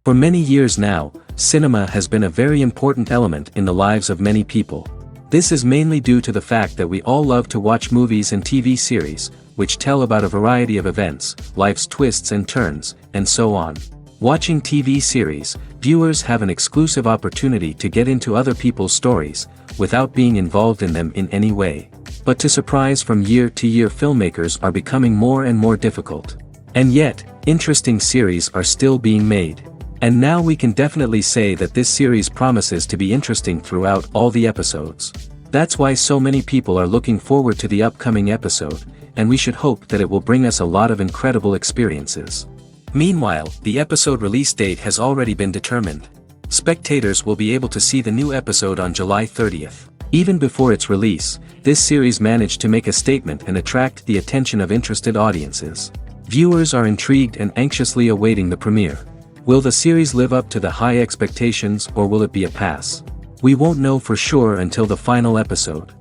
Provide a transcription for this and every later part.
For many years now, cinema has been a very important element in the lives of many people. This is mainly due to the fact that we all love to watch movies and TV series, which tell about a variety of events, life's twists and turns, and so on. Watching TV series, viewers have an exclusive opportunity to get into other people's stories, without being involved in them in any way. But to surprise from year to year, filmmakers are becoming more and more difficult. And yet, interesting series are still being made. And now we can definitely say that this series promises to be interesting throughout all the episodes. That's why so many people are looking forward to the upcoming episode, and we should hope that it will bring us a lot of incredible experiences. Meanwhile, the episode release date has already been determined. Spectators will be able to see the new episode on July 30th. Even before its release, this series managed to make a statement and attract the attention of interested audiences. Viewers are intrigued and anxiously awaiting the premiere. Will the series live up to the high expectations, or will it be a pass? We won't know for sure until the final episode.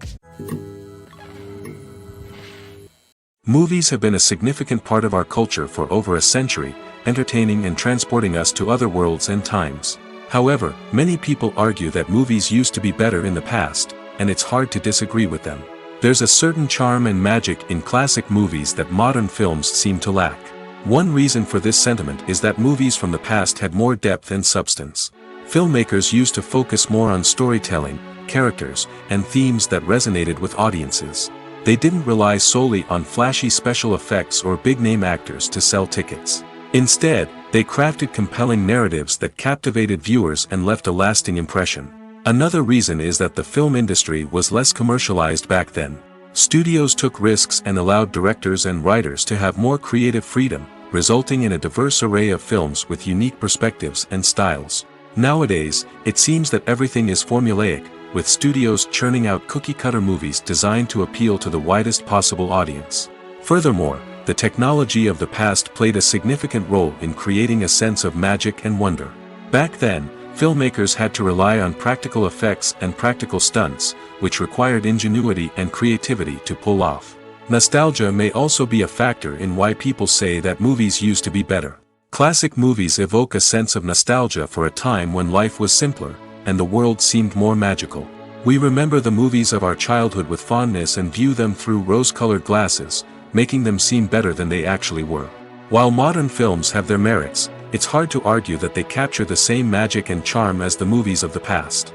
Movies have been a significant part of our culture for over a century, entertaining and transporting us to other worlds and times. However, many people argue that movies used to be better in the past, and it's hard to disagree with them. There's a certain charm and magic in classic movies that modern films seem to lack. One reason for this sentiment is that movies from the past had more depth and substance. Filmmakers used to focus more on storytelling, characters, and themes that resonated with audiences. They didn't rely solely on flashy special effects or big-name actors to sell tickets. Instead, they crafted compelling narratives that captivated viewers and left a lasting impression. Another reason is that the film industry was less commercialized back then. Studios took risks and allowed directors and writers to have more creative freedom, resulting in a diverse array of films with unique perspectives and styles. Nowadays, it seems that everything is formulaic, with studios churning out cookie-cutter movies designed to appeal to the widest possible audience. Furthermore, the technology of the past played a significant role in creating a sense of magic and wonder. Back then, filmmakers had to rely on practical effects and practical stunts, which required ingenuity and creativity to pull off. Nostalgia may also be a factor in why people say that movies used to be better. Classic movies evoke a sense of nostalgia for a time when life was simpler, and the world seemed more magical. We remember the movies of our childhood with fondness and view them through rose-colored glasses, making them seem better than they actually were. While modern films have their merits, it's hard to argue that they capture the same magic and charm as the movies of the past.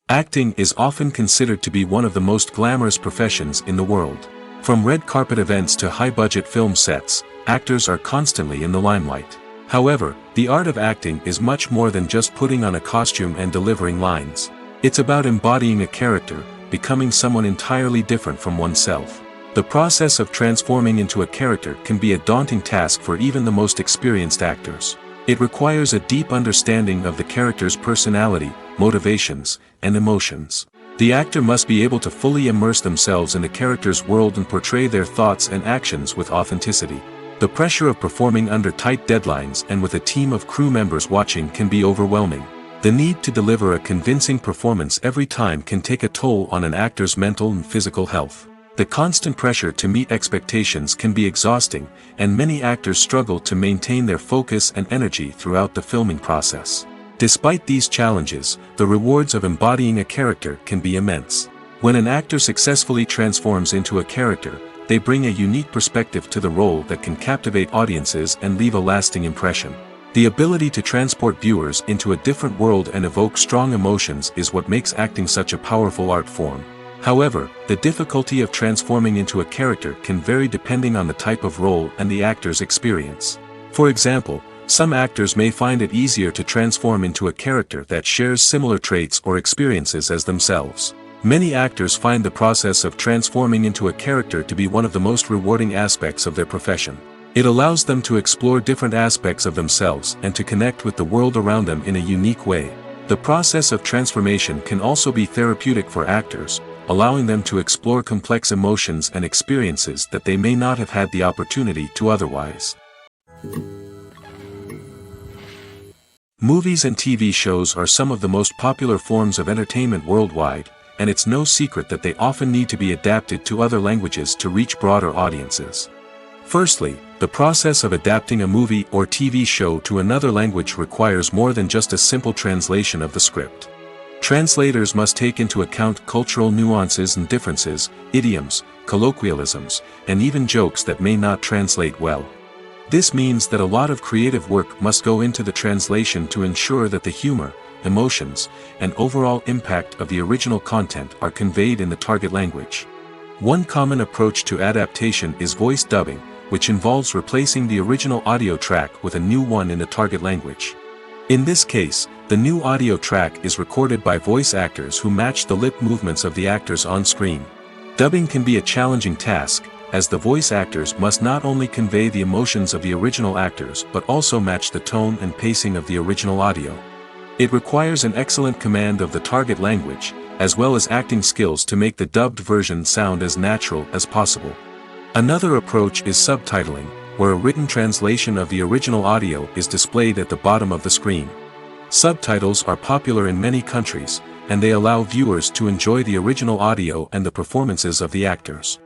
Acting is often considered to be one of the most glamorous professions in the world. From red carpet events to high-budget film sets, actors are constantly in the limelight. However, the art of acting is much more than just putting on a costume and delivering lines. It's about embodying a character, becoming someone entirely different from oneself. The process of transforming into a character can be a daunting task for even the most experienced actors. It requires a deep understanding of the character's personality, motivations, and emotions. The actor must be able to fully immerse themselves in the character's world and portray their thoughts and actions with authenticity. The pressure of performing under tight deadlines and with a team of crew members watching can be overwhelming. The need to deliver a convincing performance every time can take a toll on an actor's mental and physical health. The constant pressure to meet expectations can be exhausting, and many actors struggle to maintain their focus and energy throughout the filming process. Despite these challenges, the rewards of embodying a character can be immense. When an actor successfully transforms into a character, they bring a unique perspective to the role that can captivate audiences and leave a lasting impression. The ability to transport viewers into a different world and evoke strong emotions is what makes acting such a powerful art form. However, the difficulty of transforming into a character can vary depending on the type of role and the actor's experience. For example, some actors may find it easier to transform into a character that shares similar traits or experiences as themselves. Many actors find the process of transforming into a character to be one of the most rewarding aspects of their profession. It allows them to explore different aspects of themselves and to connect with the world around them in a unique way. The process of transformation can also be therapeutic for actors, allowing them to explore complex emotions and experiences that they may not have had the opportunity to otherwise. Movies and TV shows are some of the most popular forms of entertainment worldwide, and it's no secret that they often need to be adapted to other languages to reach broader audiences. Firstly, the process of adapting a movie or TV show to another language requires more than just a simple translation of the script. Translators must take into account cultural nuances and differences, idioms, colloquialisms, and even jokes that may not translate well. This means that a lot of creative work must go into the translation to ensure that the humor, emotions, and overall impact of the original content are conveyed in the target language. One common approach to adaptation is voice dubbing, which involves replacing the original audio track with a new one in the target language. In this case, the new audio track is recorded by voice actors who match the lip movements of the actors on screen. Dubbing can be a challenging task, as the voice actors must not only convey the emotions of the original actors but also match the tone and pacing of the original audio. It requires an excellent command of the target language, as well as acting skills to make the dubbed version sound as natural as possible. Another approach is subtitling, where a written translation of the original audio is displayed at the bottom of the screen. Subtitles are popular in many countries, and they allow viewers to enjoy the original audio and the performances of the actors.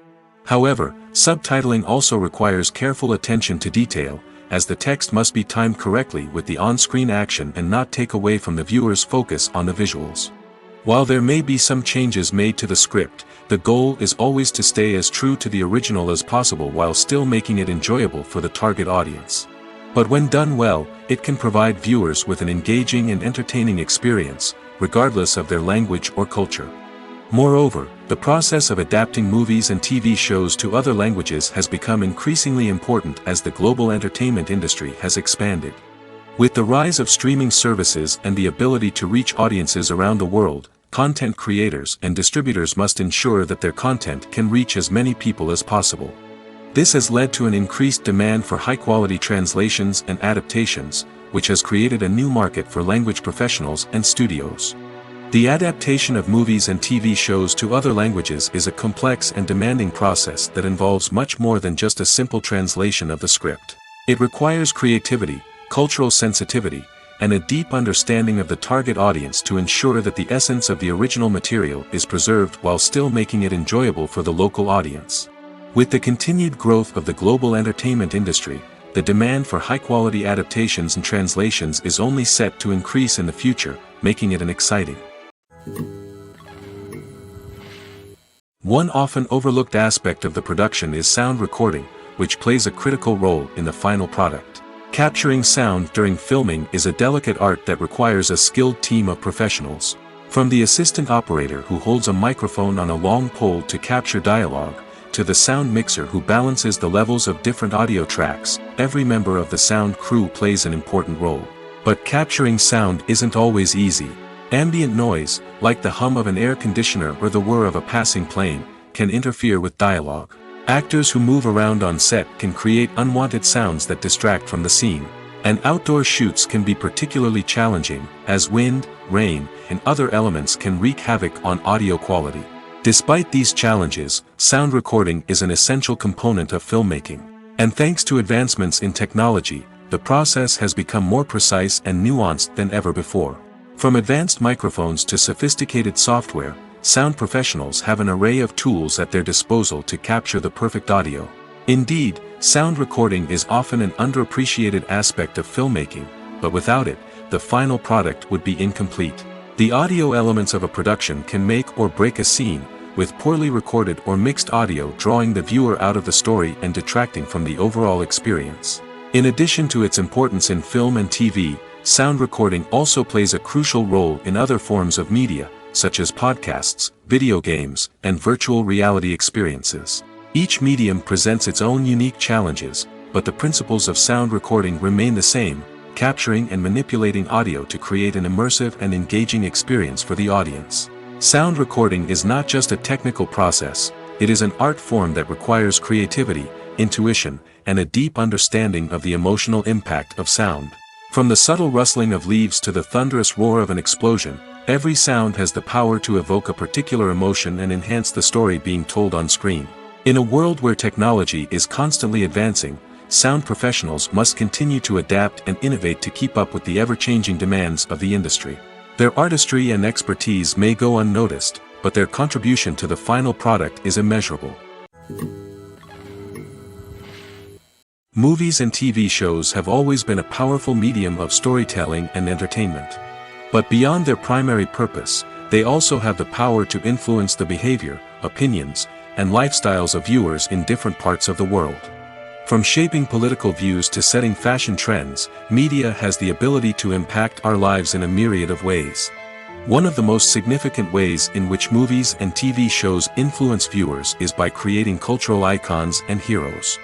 However, subtitling also requires careful attention to detail, as the text must be timed correctly with the on-screen action and not take away from the viewer's focus on the visuals. While there may be some changes made to the script, the goal is always to stay as true to the original as possible while still making it enjoyable for the target audience. But when done well, it can provide viewers with an engaging and entertaining experience, regardless of their language or culture. Moreover, the process of adapting movies and TV shows to other languages has become increasingly important as the global entertainment industry has expanded. With the rise of streaming services and the ability to reach audiences around the world, content creators and distributors must ensure that their content can reach as many people as possible. This has led to an increased demand for high-quality translations and adaptations, which has created a new market for language professionals and studios. The adaptation of movies and TV shows to other languages is a complex and demanding process that involves much more than just a simple translation of the script. It requires creativity, cultural sensitivity, and a deep understanding of the target audience to ensure that the essence of the original material is preserved while still making it enjoyable for the local audience. With the continued growth of the global entertainment industry, the demand for high-quality adaptations and translations is only set to increase in the future, making it an exciting. One often overlooked aspect of the production is sound recording, which plays a critical role in the final product. Capturing sound during filming is a delicate art that requires a skilled team of professionals. From the assistant operator who holds a microphone on a long pole to capture dialogue, to the sound mixer who balances the levels of different audio tracks, every member of the sound crew plays an important role. But capturing sound isn't always easy. Ambient noise, like the hum of an air conditioner or the whir of a passing plane, can interfere with dialogue. Actors who move around on set can create unwanted sounds that distract from the scene. And outdoor shoots can be particularly challenging, as wind, rain, and other elements can wreak havoc on audio quality. Despite these challenges, sound recording is an essential component of filmmaking. And thanks to advancements in technology, the process has become more precise and nuanced than ever before. From advanced microphones to sophisticated software, sound professionals have an array of tools at their disposal to capture the perfect audio. Indeed, sound recording is often an underappreciated aspect of filmmaking, but without it, the final product would be incomplete. The audio elements of a production can make or break a scene, with poorly recorded or mixed audio drawing the viewer out of the story and detracting from the overall experience. In addition to its importance in film and TV, sound recording also plays a crucial role in other forms of media, such as podcasts, video games, and virtual reality experiences. Each medium presents its own unique challenges, but the principles of sound recording remain the same, capturing and manipulating audio to create an immersive and engaging experience for the audience. Sound recording is not just a technical process, it is an art form that requires creativity, intuition, and a deep understanding of the emotional impact of sound. From the subtle rustling of leaves to the thunderous roar of an explosion, every sound has the power to evoke a particular emotion and enhance the story being told on screen. In a world where technology is constantly advancing, sound professionals must continue to adapt and innovate to keep up with the ever-changing demands of the industry. Their artistry and expertise may go unnoticed, but their contribution to the final product is immeasurable. Movies and TV shows have always been a powerful medium of storytelling and entertainment. But beyond their primary purpose, they also have the power to influence the behavior, opinions, and lifestyles of viewers in different parts of the world. From shaping political views to setting fashion trends, media has the ability to impact our lives in a myriad of ways. One of the most significant ways in which movies and TV shows influence viewers is by creating cultural icons and heroes.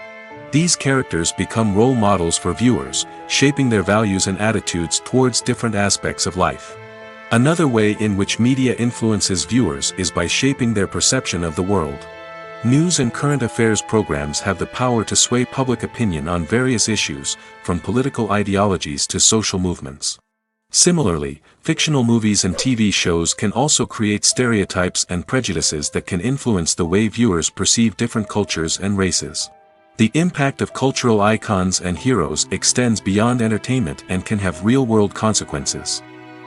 These characters become role models for viewers, shaping their values and attitudes towards different aspects of life. Another way in which media influences viewers is by shaping their perception of the world. News and current affairs programs have the power to sway public opinion on various issues, from political ideologies to social movements. Similarly, fictional movies and TV shows can also create stereotypes and prejudices that can influence the way viewers perceive different cultures and races. The impact of cultural icons and heroes extends beyond entertainment and can have real-world consequences.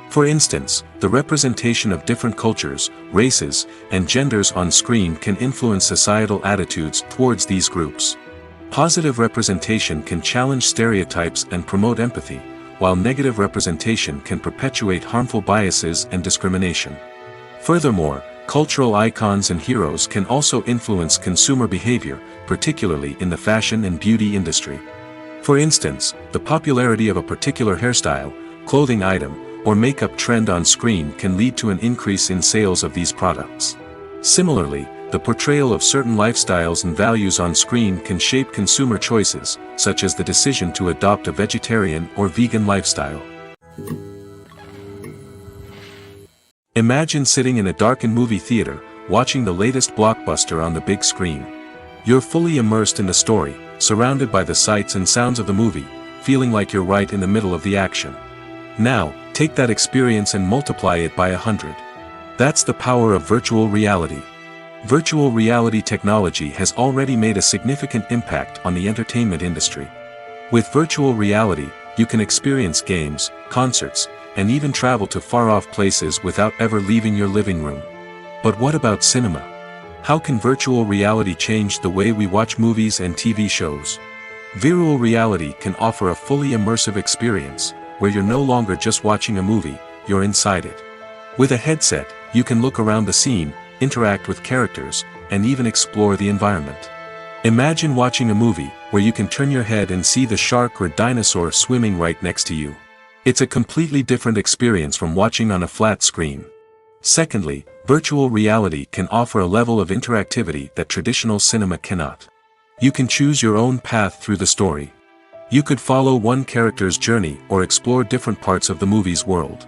For instance, the representation of different cultures, races, and genders on screen can influence societal attitudes towards these groups. Positive representation can challenge stereotypes and promote empathy, while negative representation can perpetuate harmful biases and discrimination. Furthermore, cultural icons and heroes can also influence consumer behavior, particularly in the fashion and beauty industry. For instance, the popularity of a particular hairstyle, clothing item, or makeup trend on screen can lead to an increase in sales of these products. Similarly, the portrayal of certain lifestyles and values on screen can shape consumer choices, such as the decision to adopt a vegetarian or vegan lifestyle. Imagine sitting in a darkened movie theater, watching the latest blockbuster on the big screen. You're fully immersed in the story, surrounded by the sights and sounds of the movie, feeling like you're right in the middle of the action. Now, take that experience and multiply it by 100. That's the power of virtual reality. Virtual reality technology has already made a significant impact on the entertainment industry. With virtual reality, you can experience games, concerts, and even travel to far-off places without ever leaving your living room. But what about cinema? How can virtual reality change the way we watch movies and TV shows? Virtual reality can offer a fully immersive experience, where you're no longer just watching a movie, you're inside it. With a headset, you can look around the scene, interact with characters, and even explore the environment. Imagine watching a movie where you can turn your head and see the shark or dinosaur swimming right next to you. It's a completely different experience from watching on a flat screen. Secondly, virtual reality can offer a level of interactivity that traditional cinema cannot. You can choose your own path through the story. You could follow one character's journey or explore different parts of the movie's world.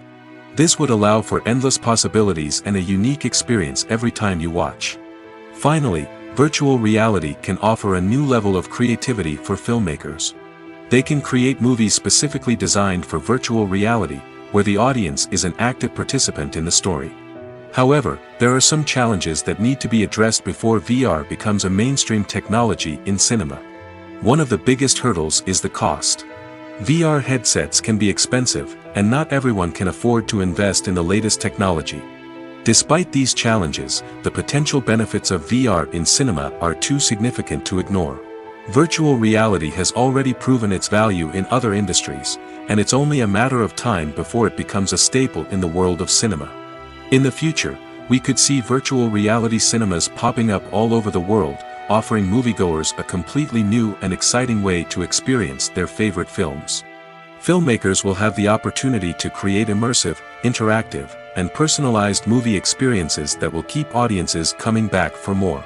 This would allow for endless possibilities and a unique experience every time you watch. Finally, virtual reality can offer a new level of creativity for filmmakers. They can create movies specifically designed for virtual reality, where the audience is an active participant in the story. However, there are some challenges that need to be addressed before VR becomes a mainstream technology in cinema. One of the biggest hurdles is the cost. VR headsets can be expensive, and not everyone can afford to invest in the latest technology. Despite these challenges, the potential benefits of VR in cinema are too significant to ignore. Virtual reality has already proven its value in other industries, and it's only a matter of time before it becomes a staple in the world of cinema. In the future, we could see virtual reality cinemas popping up all over the world, offering moviegoers a completely new and exciting way to experience their favorite films. Filmmakers will have the opportunity to create immersive, interactive, and personalized movie experiences that will keep audiences coming back for more.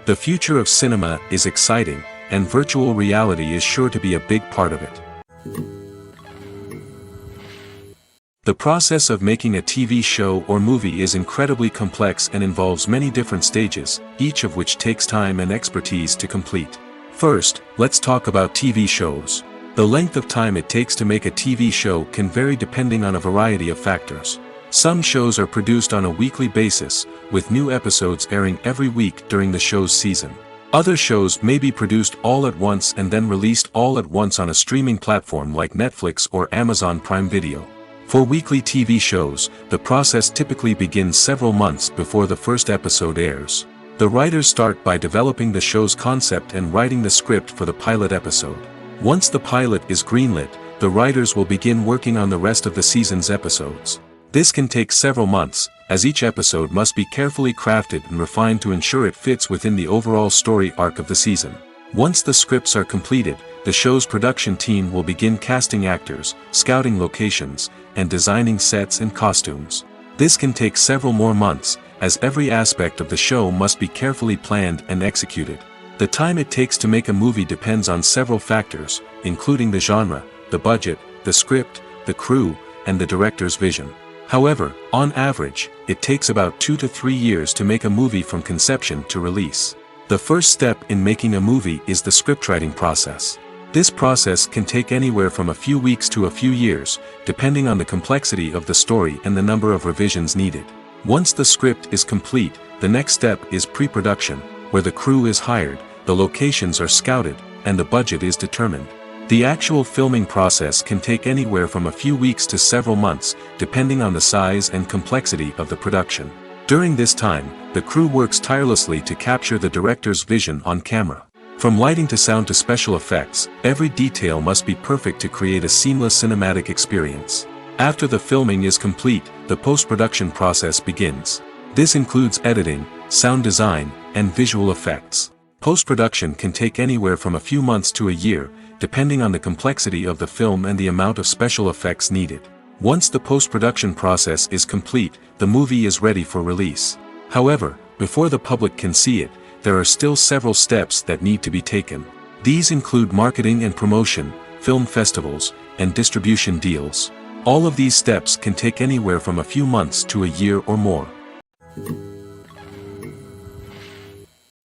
The future of cinema is exciting, and virtual reality is sure to be a big part of it. The process of making a TV show or movie is incredibly complex and involves many different stages, each of which takes time and expertise to complete. First, let's talk about TV shows. The length of time it takes to make a TV show can vary depending on a variety of factors. Some shows are produced on a weekly basis, with new episodes airing every week during the show's season. Other shows may be produced all at once and then released all at once on a streaming platform like Netflix or Amazon Prime Video. For weekly TV shows, the process typically begins several months before the first episode airs. The writers start by developing the show's concept and writing the script for the pilot episode. Once the pilot is greenlit, the writers will begin working on the rest of the season's episodes. This can take several months, as each episode must be carefully crafted and refined to ensure it fits within the overall story arc of the season. Once the scripts are completed, the show's production team will begin casting actors, scouting locations, and designing sets and costumes. This can take several more months, as every aspect of the show must be carefully planned and executed. The time it takes to make a movie depends on several factors, including the genre, the budget, the script, the crew, and the director's vision. However, on average, it takes about 2 to 3 years to make a movie from conception to release. The first step in making a movie is the scriptwriting process. This process can take anywhere from a few weeks to a few years, depending on the complexity of the story and the number of revisions needed. Once the script is complete, the next step is pre-production, where the crew is hired, the locations are scouted, and the budget is determined. The actual filming process can take anywhere from a few weeks to several months, depending on the size and complexity of the production. During this time, the crew works tirelessly to capture the director's vision on camera. From lighting to sound to special effects, every detail must be perfect to create a seamless cinematic experience. After the filming is complete, the post-production process begins. This includes editing, sound design, and visual effects. Post-production can take anywhere from a few months to a year, depending on the complexity of the film and the amount of special effects needed. Once the post-production process is complete, the movie is ready for release. However, before the public can see it, there are still several steps that need to be taken. These include marketing and promotion, film festivals, and distribution deals. All of these steps can take anywhere from a few months to a year or more.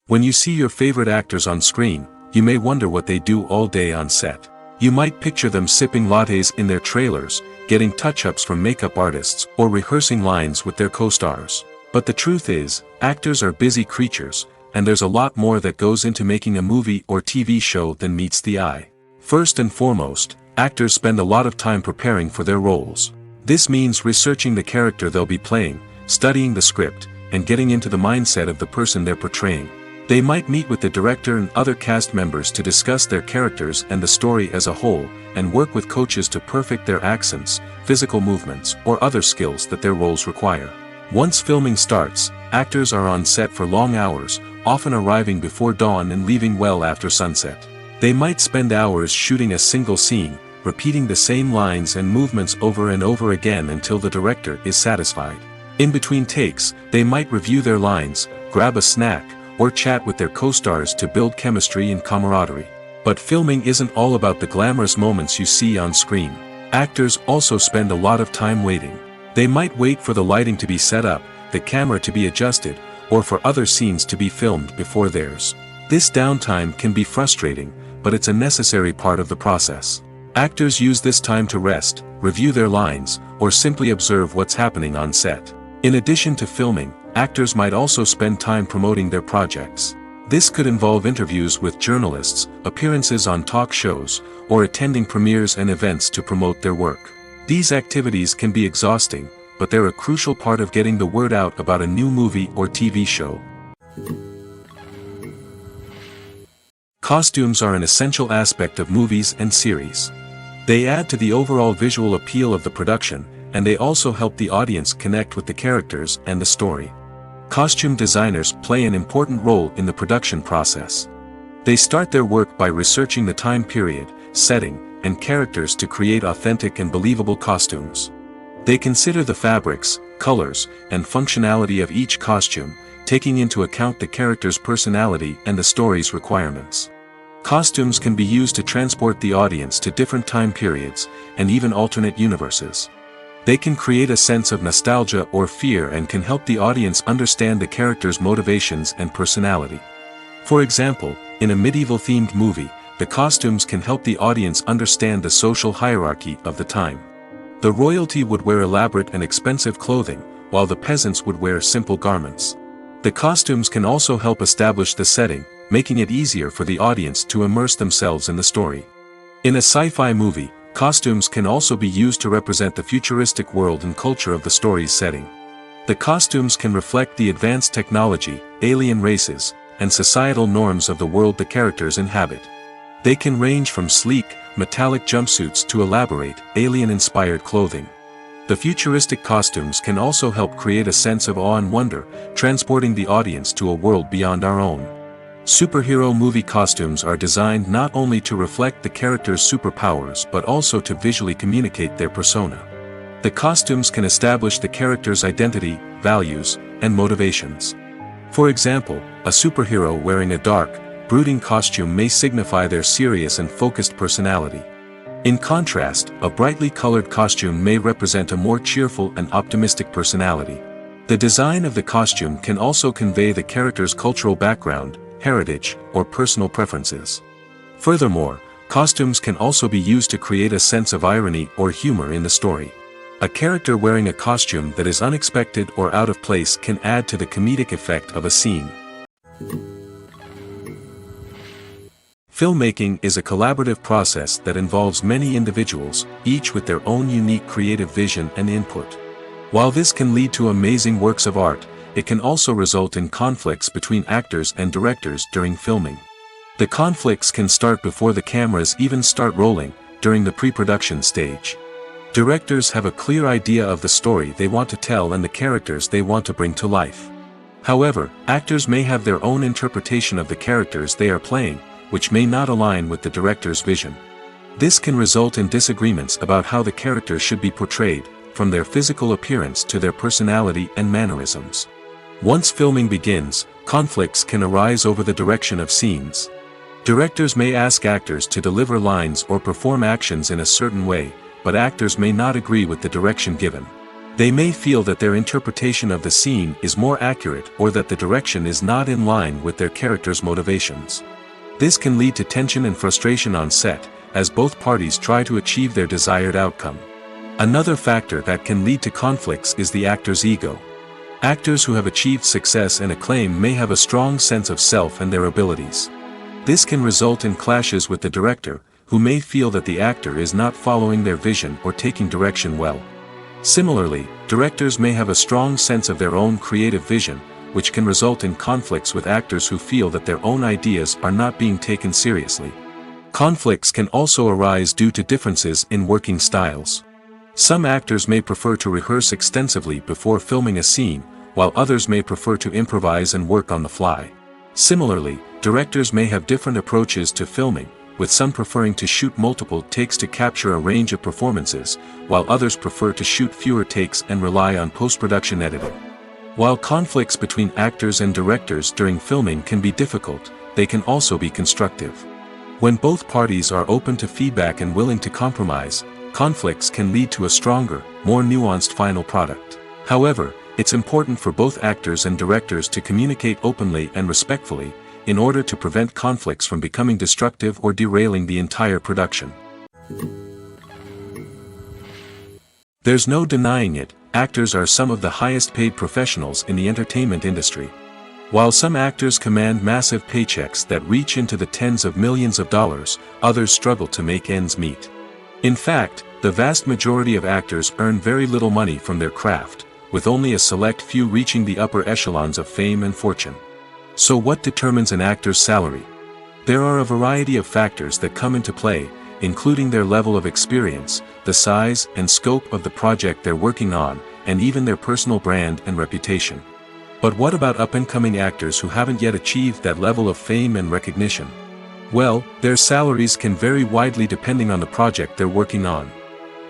When you see your favorite actors on screen, you may wonder what they do all day on set. You might picture them sipping lattes in their trailers, getting touch-ups from makeup artists, or rehearsing lines with their co-stars. But the truth is, actors are busy creatures, and there's a lot more that goes into making a movie or TV show than meets the eye. First and foremost, actors spend a lot of time preparing for their roles. This means researching the character they'll be playing, studying the script, and getting into the mindset of the person they're portraying. They might meet with the director and other cast members to discuss their characters and the story as a whole, and work with coaches to perfect their accents, physical movements, or other skills that their roles require. Once filming starts, actors are on set for long hours, often arriving before dawn and leaving well after sunset. They might spend hours shooting a single scene, repeating the same lines and movements over and over again until the director is satisfied. In between takes, they might review their lines, grab a snack, or chat with their co-stars to build chemistry and camaraderie. But filming isn't all about the glamorous moments you see on screen. Actors also spend a lot of time waiting. They might wait for the lighting to be set up, the camera to be adjusted, or for other scenes to be filmed before theirs. This downtime can be frustrating, but it's a necessary part of the process. Actors use this time to rest, review their lines, or simply observe what's happening on set. In addition to filming, actors might also spend time promoting their projects. This could involve interviews with journalists, appearances on talk shows, or attending premieres and events to promote their work. These activities can be exhausting, but they're a crucial part of getting the word out about a new movie or TV show. Costumes are an essential aspect of movies and series. They add to the overall visual appeal of the production, and they also help the audience connect with the characters and the story. Costume designers play an important role in the production process. They start their work by researching the time period, setting, and characters to create authentic and believable costumes. They consider the fabrics, colors, and functionality of each costume, taking into account the character's personality and the story's requirements. Costumes can be used to transport the audience to different time periods, and even alternate universes. They can create a sense of nostalgia or fear and can help the audience understand the character's motivations and personality. For example, in a medieval-themed movie, the costumes can help the audience understand the social hierarchy of the time. The royalty would wear elaborate and expensive clothing, while the peasants would wear simple garments. The costumes can also help establish the setting, making it easier for the audience to immerse themselves in the story. In a sci-fi movie, costumes can also be used to represent the futuristic world and culture of the story's setting. The costumes can reflect the advanced technology, alien races, and societal norms of the world the characters inhabit. They can range from sleek, metallic jumpsuits to elaborate, alien-inspired clothing. The futuristic costumes can also help create a sense of awe and wonder, transporting the audience to a world beyond our own. Superhero movie costumes are designed not only to reflect the character's superpowers but also to visually communicate their persona. The costumes can establish the character's identity, values, and motivations. For example, a superhero wearing a dark, brooding costume may signify their serious and focused personality. In contrast, a brightly colored costume may represent a more cheerful and optimistic personality. The design of the costume can also convey the character's cultural background, heritage, or personal preferences. Furthermore, costumes can also be used to create a sense of irony or humor in the story. A character wearing a costume that is unexpected or out of place can add to the comedic effect of a scene. Filmmaking is a collaborative process that involves many individuals, each with their own unique creative vision and input. While this can lead to amazing works of art, it can also result in conflicts between actors and directors during filming. The conflicts can start before the cameras even start rolling, during the pre-production stage. Directors have a clear idea of the story they want to tell and the characters they want to bring to life. However, actors may have their own interpretation of the characters they are playing, which may not align with the director's vision. This can result in disagreements about how the characters should be portrayed, from their physical appearance to their personality and mannerisms. Once filming begins, conflicts can arise over the direction of scenes. Directors may ask actors to deliver lines or perform actions in a certain way, but actors may not agree with the direction given. They may feel that their interpretation of the scene is more accurate or that the direction is not in line with their character's motivations. This can lead to tension and frustration on set, as both parties try to achieve their desired outcome. Another factor that can lead to conflicts is the actor's ego. Actors who have achieved success and acclaim may have a strong sense of self and their abilities. This can result in clashes with the director, who may feel that the actor is not following their vision or taking direction well. Similarly, directors may have a strong sense of their own creative vision, which can result in conflicts with actors who feel that their own ideas are not being taken seriously. Conflicts can also arise due to differences in working styles. Some actors may prefer to rehearse extensively before filming a scene, while others may prefer to improvise and work on the fly. Similarly, directors may have different approaches to filming, with some preferring to shoot multiple takes to capture a range of performances, while others prefer to shoot fewer takes and rely on post-production editing. While conflicts between actors and directors during filming can be difficult, they can also be constructive. When both parties are open to feedback and willing to compromise, conflicts can lead to a stronger, more nuanced final product. However, it's important for both actors and directors to communicate openly and respectfully, in order to prevent conflicts from becoming destructive or derailing the entire production. There's no denying it, actors are some of the highest paid professionals in the entertainment industry. While some actors command massive paychecks that reach into the tens of millions of dollars, others struggle to make ends meet. In fact, the vast majority of actors earn very little money from their craft, with only a select few reaching the upper echelons of fame and fortune. So what determines an actor's salary? There are a variety of factors that come into play, including their level of experience, the size and scope of the project they're working on, and even their personal brand and reputation. But what about up-and-coming actors who haven't yet achieved that level of fame and recognition? Well, their salaries can vary widely depending on the project they're working on.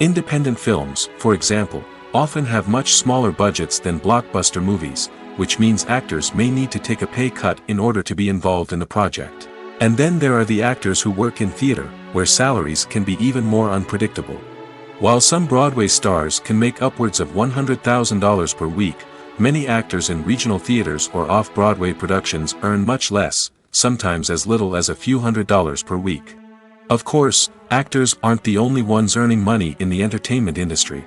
Independent films, for example, often have much smaller budgets than blockbuster movies, which means actors may need to take a pay cut in order to be involved in the project. And then there are the actors who work in theater, where salaries can be even more unpredictable. While some Broadway stars can make upwards of $100,000 per week, many actors in regional theaters or off-Broadway productions earn much less, sometimes as little as a few $100s per week. Of course, actors aren't the only ones earning money in the entertainment industry.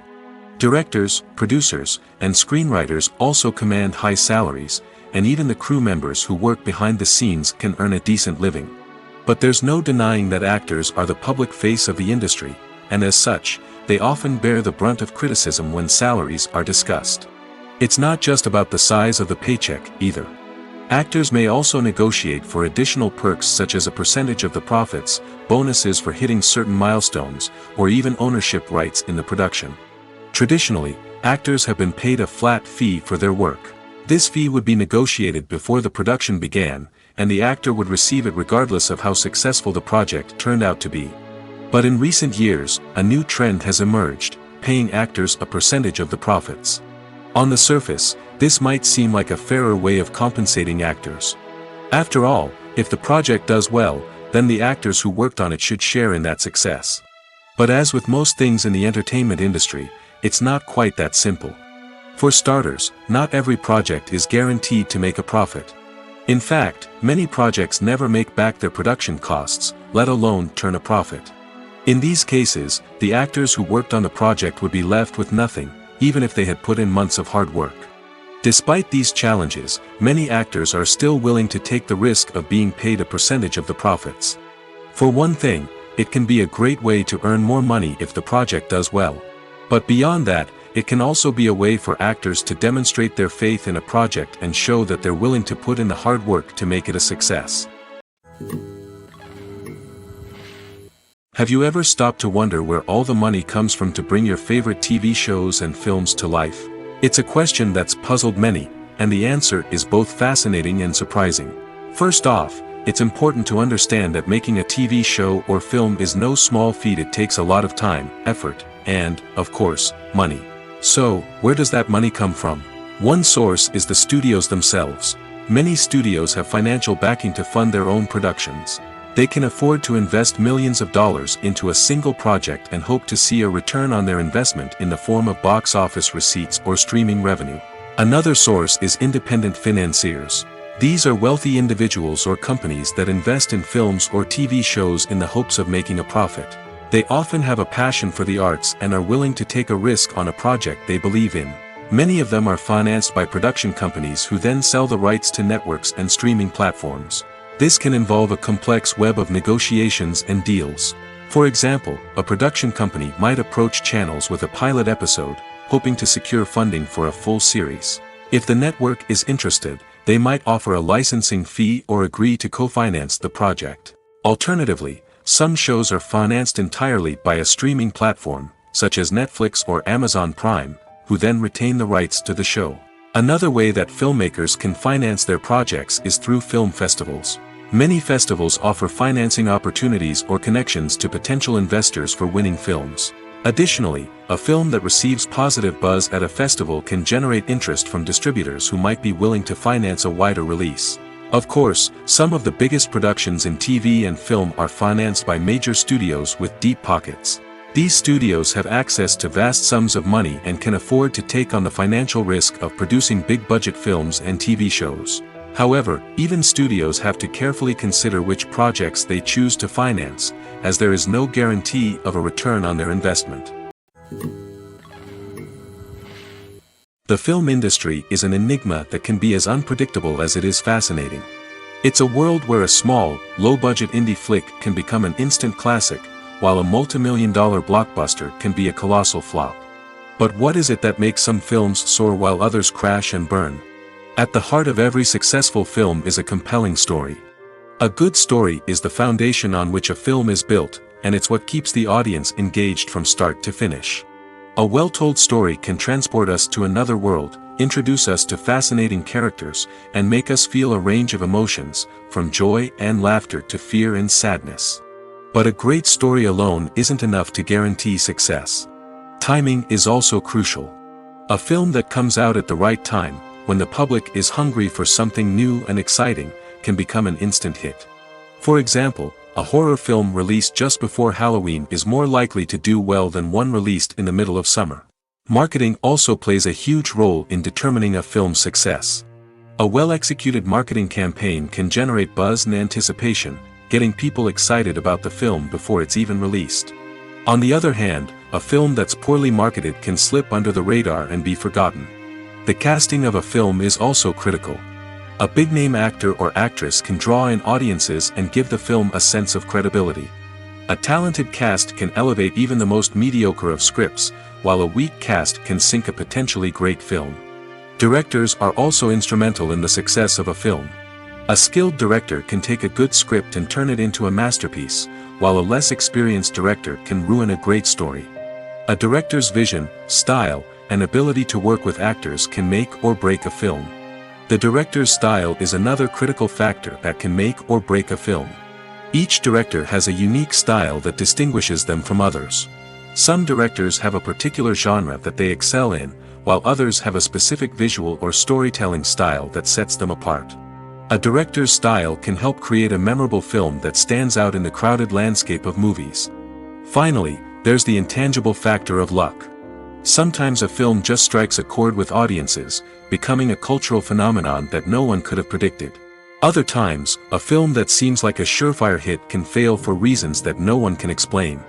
Directors, producers, and screenwriters also command high salaries, and even the crew members who work behind the scenes can earn a decent living. But there's no denying that actors are the public face of the industry, and as such, they often bear the brunt of criticism when salaries are discussed. It's not just about the size of the paycheck, either. Actors may also negotiate for additional perks such as a percentage of the profits, bonuses for hitting certain milestones, or even ownership rights in the production. Traditionally, actors have been paid a flat fee for their work. This fee would be negotiated before the production began, and the actor would receive it regardless of how successful the project turned out to be. But in recent years, a new trend has emerged, paying actors a percentage of the profits. On the surface, this might seem like a fairer way of compensating actors. After all, if the project does well, then the actors who worked on it should share in that success. But as with most things in the entertainment industry, it's not quite that simple. For starters, not every project is guaranteed to make a profit. In fact, many projects never make back their production costs, let alone turn a profit. In these cases, the actors who worked on the project would be left with nothing, even if they had put in months of hard work. Despite these challenges, many actors are still willing to take the risk of being paid a percentage of the profits. For one thing, it can be a great way to earn more money if the project does well. But beyond that, it can also be a way for actors to demonstrate their faith in a project and show that they're willing to put in the hard work to make it a success. Have you ever stopped to wonder where all the money comes from to bring your favorite TV shows and films to life? It's a question that's puzzled many, and the answer is both fascinating and surprising. First off, it's important to understand that making a TV show or film is no small feat. It takes a lot of time, effort, and, of course, money. So, where does that money come from? One source is the studios themselves. Many studios have financial backing to fund their own productions. They can afford to invest millions of dollars into a single project and hope to see a return on their investment in the form of box office receipts or streaming revenue. Another source is independent financiers. These are wealthy individuals or companies that invest in films or TV shows in the hopes of making a profit. They often have a passion for the arts and are willing to take a risk on a project they believe in. Many of them are financed by production companies who then sell the rights to networks and streaming platforms. This can involve a complex web of negotiations and deals. For example, a production company might approach channels with a pilot episode, hoping to secure funding for a full series. If the network is interested, they might offer a licensing fee or agree to co-finance the project. Alternatively, some shows are financed entirely by a streaming platform, such as Netflix or Amazon Prime, who then retain the rights to the show. Another way that filmmakers can finance their projects is through film festivals. Many festivals offer financing opportunities or connections to potential investors for winning films. Additionally, a film that receives positive buzz at a festival can generate interest from distributors who might be willing to finance a wider release. Of course, some of the biggest productions in TV and film are financed by major studios with deep pockets. These studios have access to vast sums of money and can afford to take on the financial risk of producing big-budget films and TV shows. However, even studios have to carefully consider which projects they choose to finance, as there is no guarantee of a return on their investment. The film industry is an enigma that can be as unpredictable as it is fascinating. It's a world where a small, low-budget indie flick can become an instant classic, while a multi-million-dollar blockbuster can be a colossal flop. But what is it that makes some films soar while others crash and burn? At the heart of every successful film is a compelling story. A good story is the foundation on which a film is built, and it's what keeps the audience engaged from start to finish. A well-told story can transport us to another world, introduce us to fascinating characters, and make us feel a range of emotions, from joy and laughter to fear and sadness. But a great story alone isn't enough to guarantee success. Timing is also crucial. A film that comes out at the right time, when the public is hungry for something new and exciting, can become an instant hit. For example, a horror film released just before Halloween is more likely to do well than one released in the middle of summer. Marketing also plays a huge role in determining a film's success. A well-executed marketing campaign can generate buzz and anticipation, getting people excited about the film before it's even released. On the other hand, a film that's poorly marketed can slip under the radar and be forgotten. The casting of a film is also critical. A big-name actor or actress can draw in audiences and give the film a sense of credibility. A talented cast can elevate even the most mediocre of scripts, while a weak cast can sink a potentially great film. Directors are also instrumental in the success of a film. A skilled director can take a good script and turn it into a masterpiece, while a less experienced director can ruin a great story. A director's vision, style, and ability to work with actors can make or break a film. The director's style is another critical factor that can make or break a film. Each director has a unique style that distinguishes them from others. Some directors have a particular genre that they excel in, while others have a specific visual or storytelling style that sets them apart. A director's style can help create a memorable film that stands out in the crowded landscape of movies. Finally, there's the intangible factor of luck. Sometimes a film just strikes a chord with audiences, becoming a cultural phenomenon that no one could have predicted. Other times, a film that seems like a surefire hit can fail for reasons that no one can explain.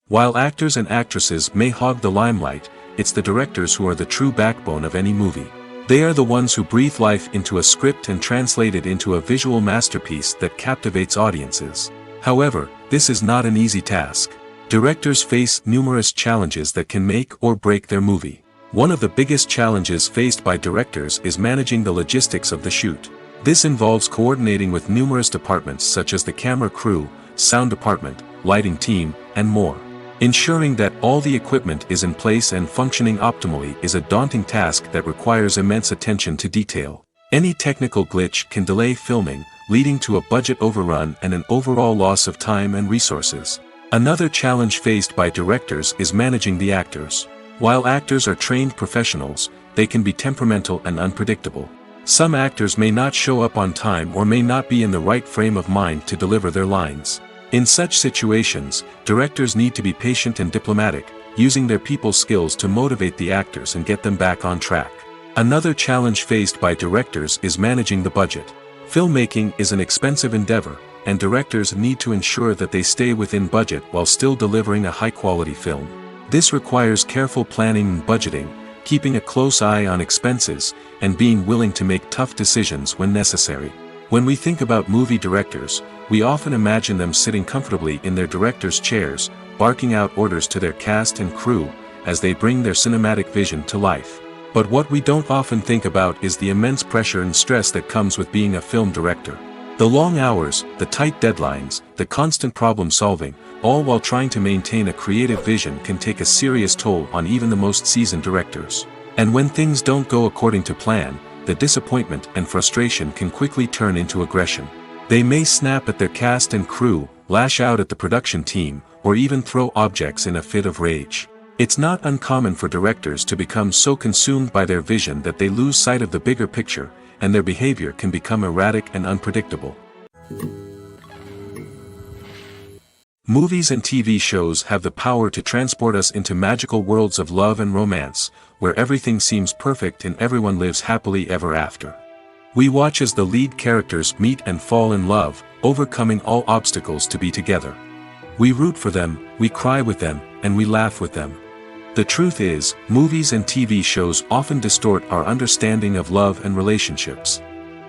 While actors and actresses may hog the limelight, it's the directors who are the true backbone of any movie. They are the ones who breathe life into a script and translate it into a visual masterpiece that captivates audiences. However, this is not an easy task. Directors face numerous challenges that can make or break their movie. One of the biggest challenges faced by directors is managing the logistics of the shoot. This involves coordinating with numerous departments such as the camera crew, sound department, lighting team, and more. Ensuring that all the equipment is in place and functioning optimally is a daunting task that requires immense attention to detail. Any technical glitch can delay filming, leading to a budget overrun and an overall loss of time and resources. Another challenge faced by directors is managing the actors. While actors are trained professionals, they can be temperamental and unpredictable. Some actors may not show up on time or may not be in the right frame of mind to deliver their lines. In such situations, directors need to be patient and diplomatic, using their people skills to motivate the actors and get them back on track. Another challenge faced by directors is managing the budget. Filmmaking is an expensive endeavor, and directors need to ensure that they stay within budget while still delivering a high-quality film. This requires careful planning and budgeting, keeping a close eye on expenses, and being willing to make tough decisions when necessary. When we think about movie directors, we often imagine them sitting comfortably in their director's chairs, barking out orders to their cast and crew, as they bring their cinematic vision to life. But what we don't often think about is the immense pressure and stress that comes with being a film director. The long hours, the tight deadlines, the constant problem solving, all while trying to maintain a creative vision can take a serious toll on even the most seasoned directors. And when things don't go according to plan, the disappointment and frustration can quickly turn into aggression. They may snap at their cast and crew, lash out at the production team, or even throw objects in a fit of rage. It's not uncommon for directors to become so consumed by their vision that they lose sight of the bigger picture, and their behavior can become erratic and unpredictable. Movies and TV shows have the power to transport us into magical worlds of love and romance, where everything seems perfect and everyone lives happily ever after. We watch as the lead characters meet and fall in love, overcoming all obstacles to be together. We root for them, we cry with them, and we laugh with them. The truth is, movies and TV shows often distort our understanding of love and relationships.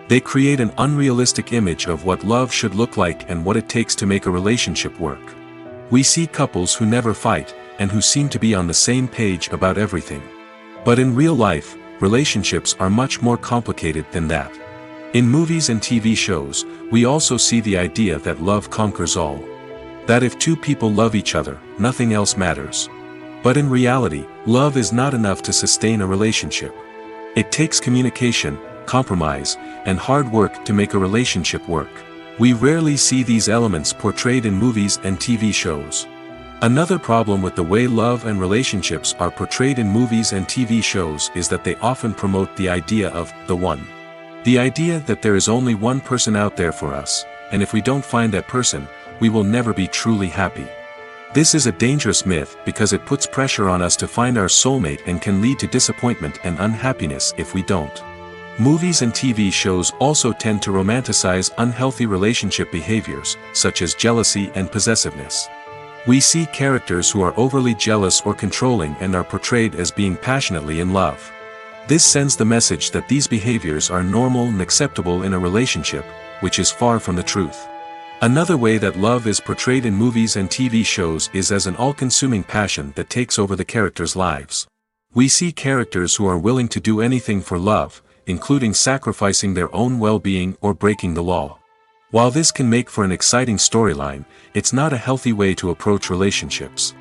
They create an unrealistic image of what love should look like and what it takes to make a relationship work. We see couples who never fight, and who seem to be on the same page about everything. But in real life, relationships are much more complicated than that. In movies and TV shows, we also see the idea that love conquers all. That if two people love each other, nothing else matters. But in reality, love is not enough to sustain a relationship. It takes communication, compromise, and hard work to make a relationship work. We rarely see these elements portrayed in movies and TV shows. Another problem with the way love and relationships are portrayed in movies and TV shows is that they often promote the idea of the one. The idea that there is only one person out there for us, and if we don't find that person, we will never be truly happy. This is a dangerous myth because it puts pressure on us to find our soulmate and can lead to disappointment and unhappiness if we don't. Movies and TV shows also tend to romanticize unhealthy relationship behaviors, such as jealousy and possessiveness. We see characters who are overly jealous or controlling and are portrayed as being passionately in love. This sends the message that these behaviors are normal and acceptable in a relationship, which is far from the truth. Another way that love is portrayed in movies and TV shows is as an all-consuming passion that takes over the characters' lives. We see characters who are willing to do anything for love, including sacrificing their own well-being or breaking the law. While this can make for an exciting storyline, it's not a healthy way to approach relationships.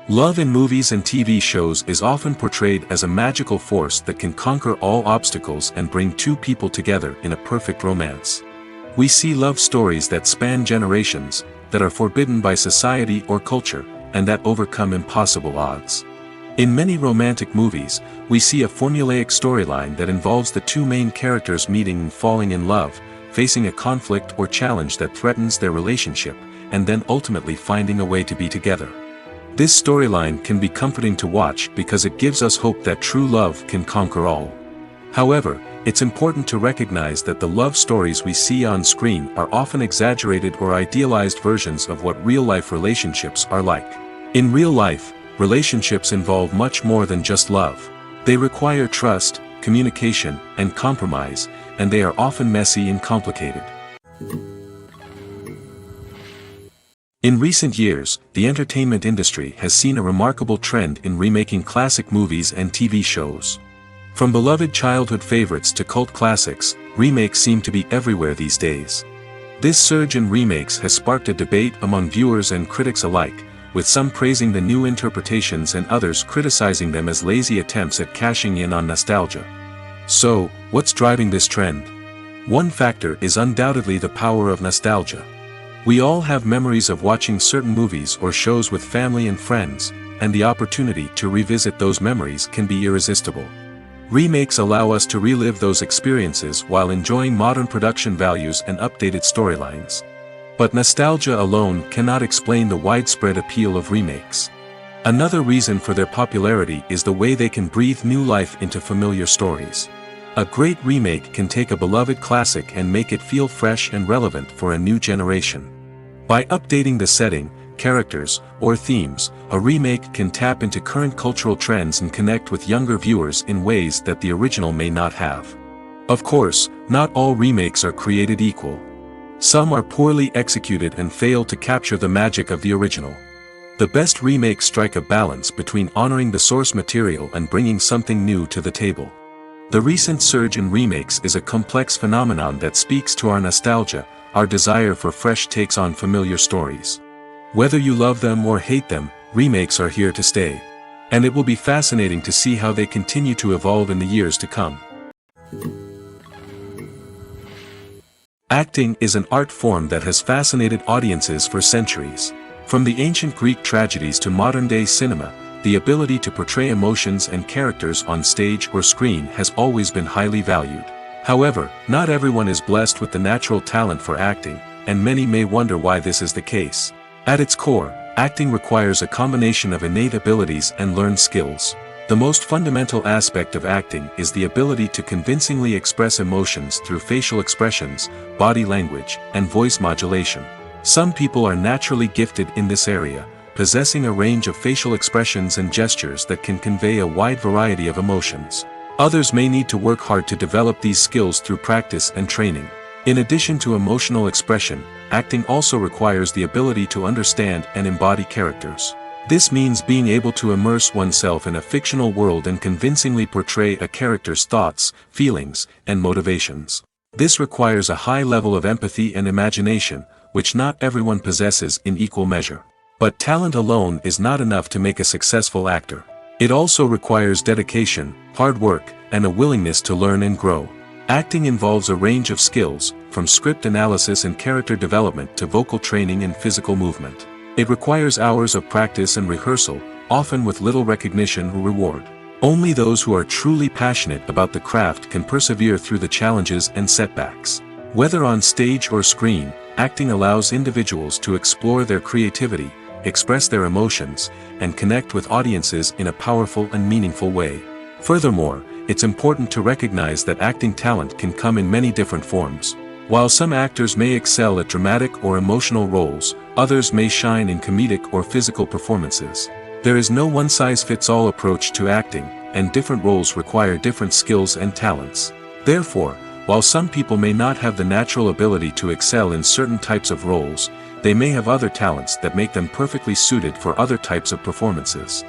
Love in movies and TV shows is often portrayed as a magical force that can conquer all obstacles and bring two people together in a perfect romance. We see love stories that span generations, that are forbidden by society or culture, and that overcome impossible odds. In many romantic movies, we see a formulaic storyline that involves the two main characters meeting and falling in love, facing a conflict or challenge that threatens their relationship, and then ultimately finding a way to be together. This storyline can be comforting to watch because it gives us hope that true love can conquer all. However, it's important to recognize that the love stories we see on screen are often exaggerated or idealized versions of what real-life relationships are like. In real life, relationships involve much more than just love. They require trust, communication, and compromise, and they are often messy and complicated. In recent years, the entertainment industry has seen a remarkable trend in remaking classic movies and TV shows. From beloved childhood favorites to cult classics, remakes seem to be everywhere these days. This surge in remakes has sparked a debate among viewers and critics alike, with some praising the new interpretations and others criticizing them as lazy attempts at cashing in on nostalgia. So, what's driving this trend? One factor is undoubtedly the power of nostalgia. We all have memories of watching certain movies or shows with family and friends, and the opportunity to revisit those memories can be irresistible. Remakes allow us to relive those experiences while enjoying modern production values and updated storylines. But nostalgia alone cannot explain the widespread appeal of remakes. Another reason for their popularity is the way they can breathe new life into familiar stories. A great remake can take a beloved classic and make it feel fresh and relevant for a new generation. By updating the setting, characters, or themes, a remake can tap into current cultural trends and connect with younger viewers in ways that the original may not have. Of course, not all remakes are created equal. Some are poorly executed and fail to capture the magic of the original. The best remakes strike a balance between honoring the source material and bringing something new to the table. The recent surge in remakes is a complex phenomenon that speaks to our nostalgia, our desire for fresh takes on familiar stories. Whether you love them or hate them, remakes are here to stay. And it will be fascinating to see how they continue to evolve in the years to come. Acting is an art form that has fascinated audiences for centuries. From the ancient Greek tragedies to modern-day cinema, the ability to portray emotions and characters on stage or screen has always been highly valued. However, not everyone is blessed with the natural talent for acting, and many may wonder why this is the case. At its core, acting requires a combination of innate abilities and learned skills. The most fundamental aspect of acting is the ability to convincingly express emotions through facial expressions, body language, and voice modulation. Some people are naturally gifted in this area, possessing a range of facial expressions and gestures that can convey a wide variety of emotions. Others may need to work hard to develop these skills through practice and training. In addition to emotional expression, acting also requires the ability to understand and embody characters. This means being able to immerse oneself in a fictional world and convincingly portray a character's thoughts, feelings, and motivations. This requires a high level of empathy and imagination, which not everyone possesses in equal measure. But talent alone is not enough to make a successful actor. It also requires dedication, hard work, and a willingness to learn and grow. Acting involves a range of skills, from script analysis and character development to vocal training and physical movement. It requires hours of practice and rehearsal, often with little recognition or reward. Only those who are truly passionate about the craft can persevere through the challenges and setbacks. Whether on stage or screen, acting allows individuals to explore their creativity, express their emotions, and connect with audiences in a powerful and meaningful way. Furthermore, it's important to recognize that acting talent can come in many different forms. While some actors may excel at dramatic or emotional roles, others may shine in comedic or physical performances. There is no one-size-fits-all approach to acting, and different roles require different skills and talents. Therefore, while some people may not have the natural ability to excel in certain types of roles, they may have other talents that make them perfectly suited for other types of performances.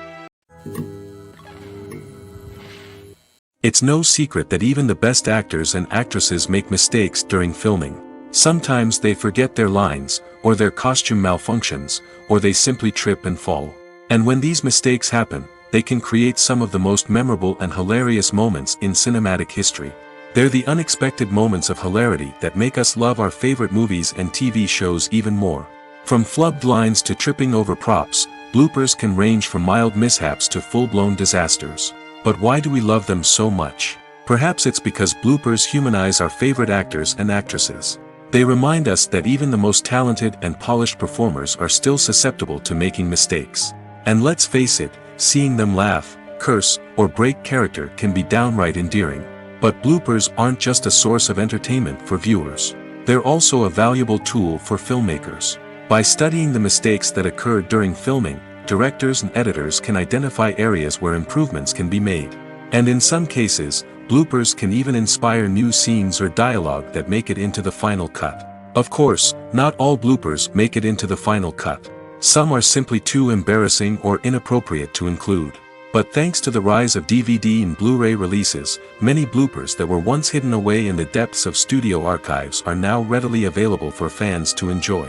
It's no secret that even the best actors and actresses make mistakes during filming. Sometimes they forget their lines, or their costume malfunctions, or they simply trip and fall. And when these mistakes happen, they can create some of the most memorable and hilarious moments in cinematic history. They're the unexpected moments of hilarity that make us love our favorite movies and TV shows even more. From flubbed lines to tripping over props, bloopers can range from mild mishaps to full-blown disasters. But why do we love them so much? Perhaps it's because bloopers humanize our favorite actors and actresses. They remind us that even the most talented and polished performers are still susceptible to making mistakes. And let's face it, seeing them laugh, curse, or break character can be downright endearing. But bloopers aren't just a source of entertainment for viewers. They're also a valuable tool for filmmakers. By studying the mistakes that occur during filming, directors and editors can identify areas where improvements can be made. And in some cases, bloopers can even inspire new scenes or dialogue that make it into the final cut. Of course, not all bloopers make it into the final cut. Some are simply too embarrassing or inappropriate to include. But thanks to the rise of DVD and Blu-ray releases, many bloopers that were once hidden away in the depths of studio archives are now readily available for fans to enjoy.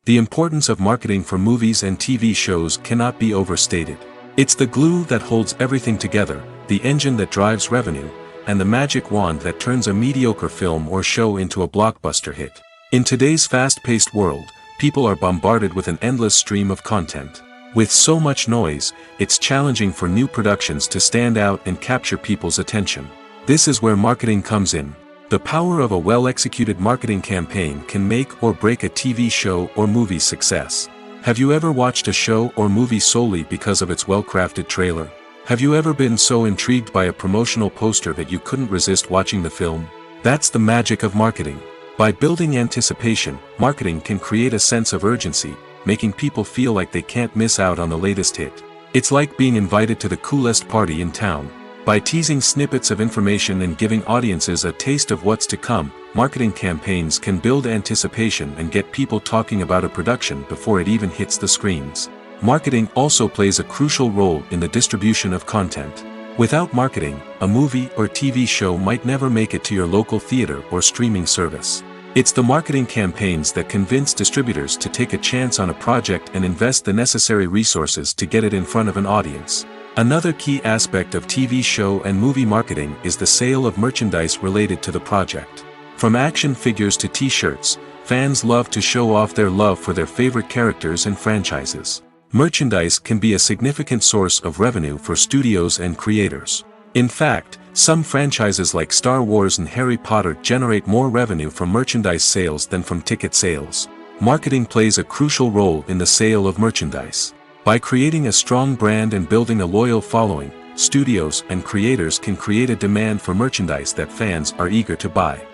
The importance of marketing for movies and TV shows cannot be overstated. It's the glue that holds everything together, the engine that drives revenue, and the magic wand that turns a mediocre film or show into a blockbuster hit. In today's fast-paced world, people are bombarded with an endless stream of content. With so much noise, it's challenging for new productions to stand out and capture people's attention. This is where marketing comes in. The power of a well-executed marketing campaign can make or break a TV show or movie's success. Have you ever watched a show or movie solely because of its well-crafted trailer? Have you ever been so intrigued by a promotional poster that you couldn't resist watching the film? That's the magic of marketing. By building anticipation, marketing can create a sense of urgency, making people feel like they can't miss out on the latest hit. It's like being invited to the coolest party in town. By teasing snippets of information and giving audiences a taste of what's to come, marketing campaigns can build anticipation and get people talking about a production before it even hits the screens. Marketing also plays a crucial role in the distribution of content. Without marketing, a movie or TV show might never make it to your local theater or streaming service. It's the marketing campaigns that convince distributors to take a chance on a project and invest the necessary resources to get it in front of an audience. Another key aspect of TV show and movie marketing is the sale of merchandise related to the project. From action figures to t-shirts, fans love to show off their love for their favorite characters and franchises. Merchandise can be a significant source of revenue for studios and creators. In fact, some franchises like Star Wars and Harry Potter generate more revenue from merchandise sales than from ticket sales. Marketing plays a crucial role in the sale of merchandise. By creating a strong brand and building a loyal following, studios and creators can create a demand for merchandise that fans are eager to buy.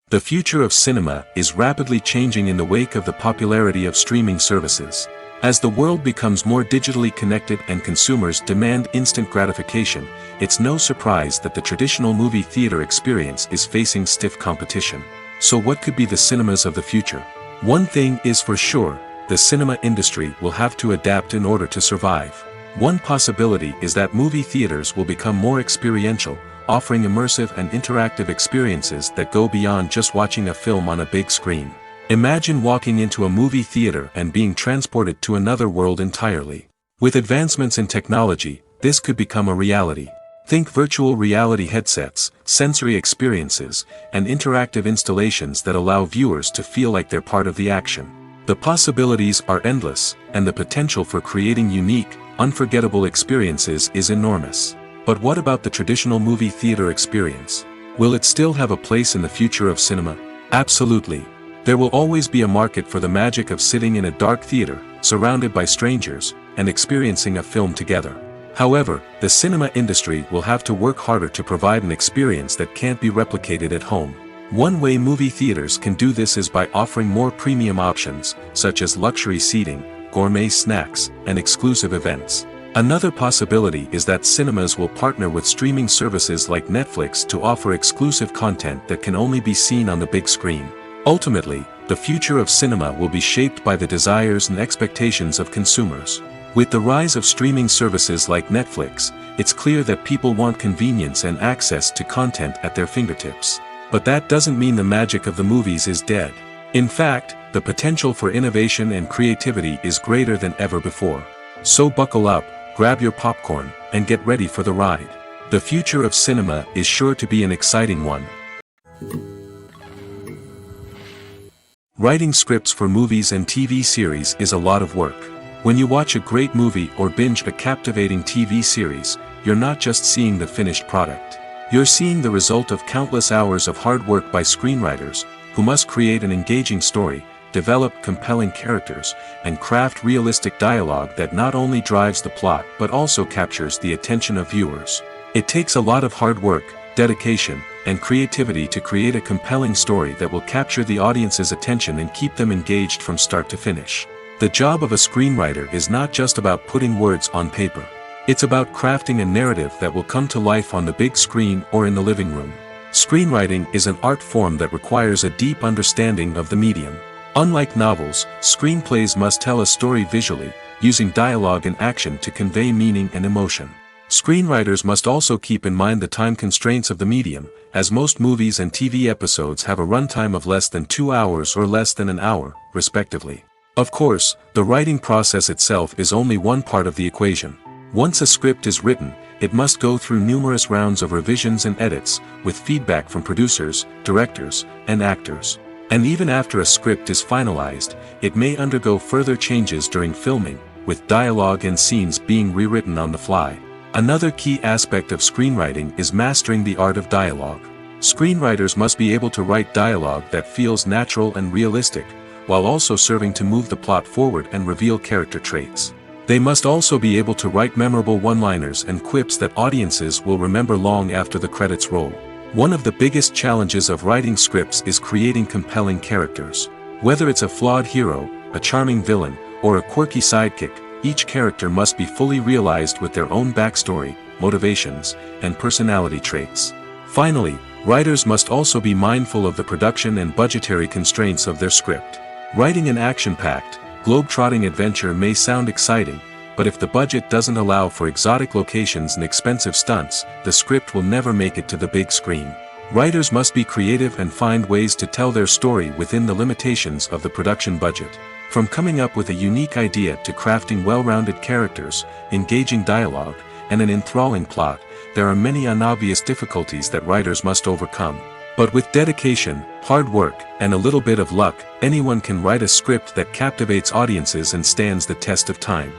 The future of cinema is rapidly changing in the wake of the popularity of streaming services. As the world becomes more digitally connected and consumers demand instant gratification, it's no surprise that the traditional movie theater experience is facing stiff competition. So what could be the cinemas of the future? One thing is for sure, the cinema industry will have to adapt in order to survive. One possibility is that movie theaters will become more experiential, offering immersive and interactive experiences that go beyond just watching a film on a big screen. Imagine walking into a movie theater and being transported to another world entirely. With advancements in technology, this could become a reality. Think virtual reality headsets, sensory experiences, and interactive installations that allow viewers to feel like they're part of the action. The possibilities are endless, and the potential for creating unique, unforgettable experiences is enormous. But what about the traditional movie theater experience? Will it still have a place in the future of cinema? Absolutely. There will always be a market for the magic of sitting in a dark theater, surrounded by strangers, and experiencing a film together. However, the cinema industry will have to work harder to provide an experience that can't be replicated at home. One way movie theaters can do this is by offering more premium options, such as luxury seating, gourmet snacks, and exclusive events. Another possibility is that cinemas will partner with streaming services like Netflix to offer exclusive content that can only be seen on the big screen. Ultimately, the future of cinema will be shaped by the desires and expectations of consumers. With the rise of streaming services like Netflix, it's clear that people want convenience and access to content at their fingertips. But that doesn't mean the magic of the movies is dead. In fact, the potential for innovation and creativity is greater than ever before. So buckle up, grab your popcorn, and get ready for the ride. The future of cinema is sure to be an exciting one. Writing scripts for movies and TV series is a lot of work. When you watch a great movie or binge a captivating TV series, you're not just seeing the finished product. You're seeing the result of countless hours of hard work by screenwriters, who must create an engaging story, develop compelling characters, and craft realistic dialogue that not only drives the plot but also captures the attention of viewers. It takes a lot of hard work, dedication, and creativity to create a compelling story that will capture the audience's attention and keep them engaged from start to finish. The job of a screenwriter is not just about putting words on paper. It's about crafting a narrative that will come to life on the big screen or in the living room. Screenwriting is an art form that requires a deep understanding of the medium. Unlike novels, screenplays must tell a story visually, using dialogue and action to convey meaning and emotion. Screenwriters must also keep in mind the time constraints of the medium, as most movies and TV episodes have a runtime of less than 2 hours or less than an hour, respectively. Of course, the writing process itself is only one part of the equation. Once a script is written, it must go through numerous rounds of revisions and edits, with feedback from producers, directors, and actors. And even after a script is finalized, it may undergo further changes during filming, with dialogue and scenes being rewritten on the fly. Another key aspect of screenwriting is mastering the art of dialogue. Screenwriters must be able to write dialogue that feels natural and realistic, while also serving to move the plot forward and reveal character traits. They must also be able to write memorable one-liners and quips that audiences will remember long after the credits roll. One of the biggest challenges of writing scripts is creating compelling characters. Whether it's a flawed hero, a charming villain, or a quirky sidekick, each character must be fully realized with their own backstory, motivations, and personality traits. Finally, writers must also be mindful of the production and budgetary constraints of their script. Writing an action-packed, globe-trotting adventure may sound exciting, but if the budget doesn't allow for exotic locations and expensive stunts, the script will never make it to the big screen. Writers must be creative and find ways to tell their story within the limitations of the production budget. From coming up with a unique idea to crafting well-rounded characters, engaging dialogue, and an enthralling plot, there are many unobvious difficulties that writers must overcome. But with dedication, hard work, and a little bit of luck, anyone can write a script that captivates audiences and stands the test of time.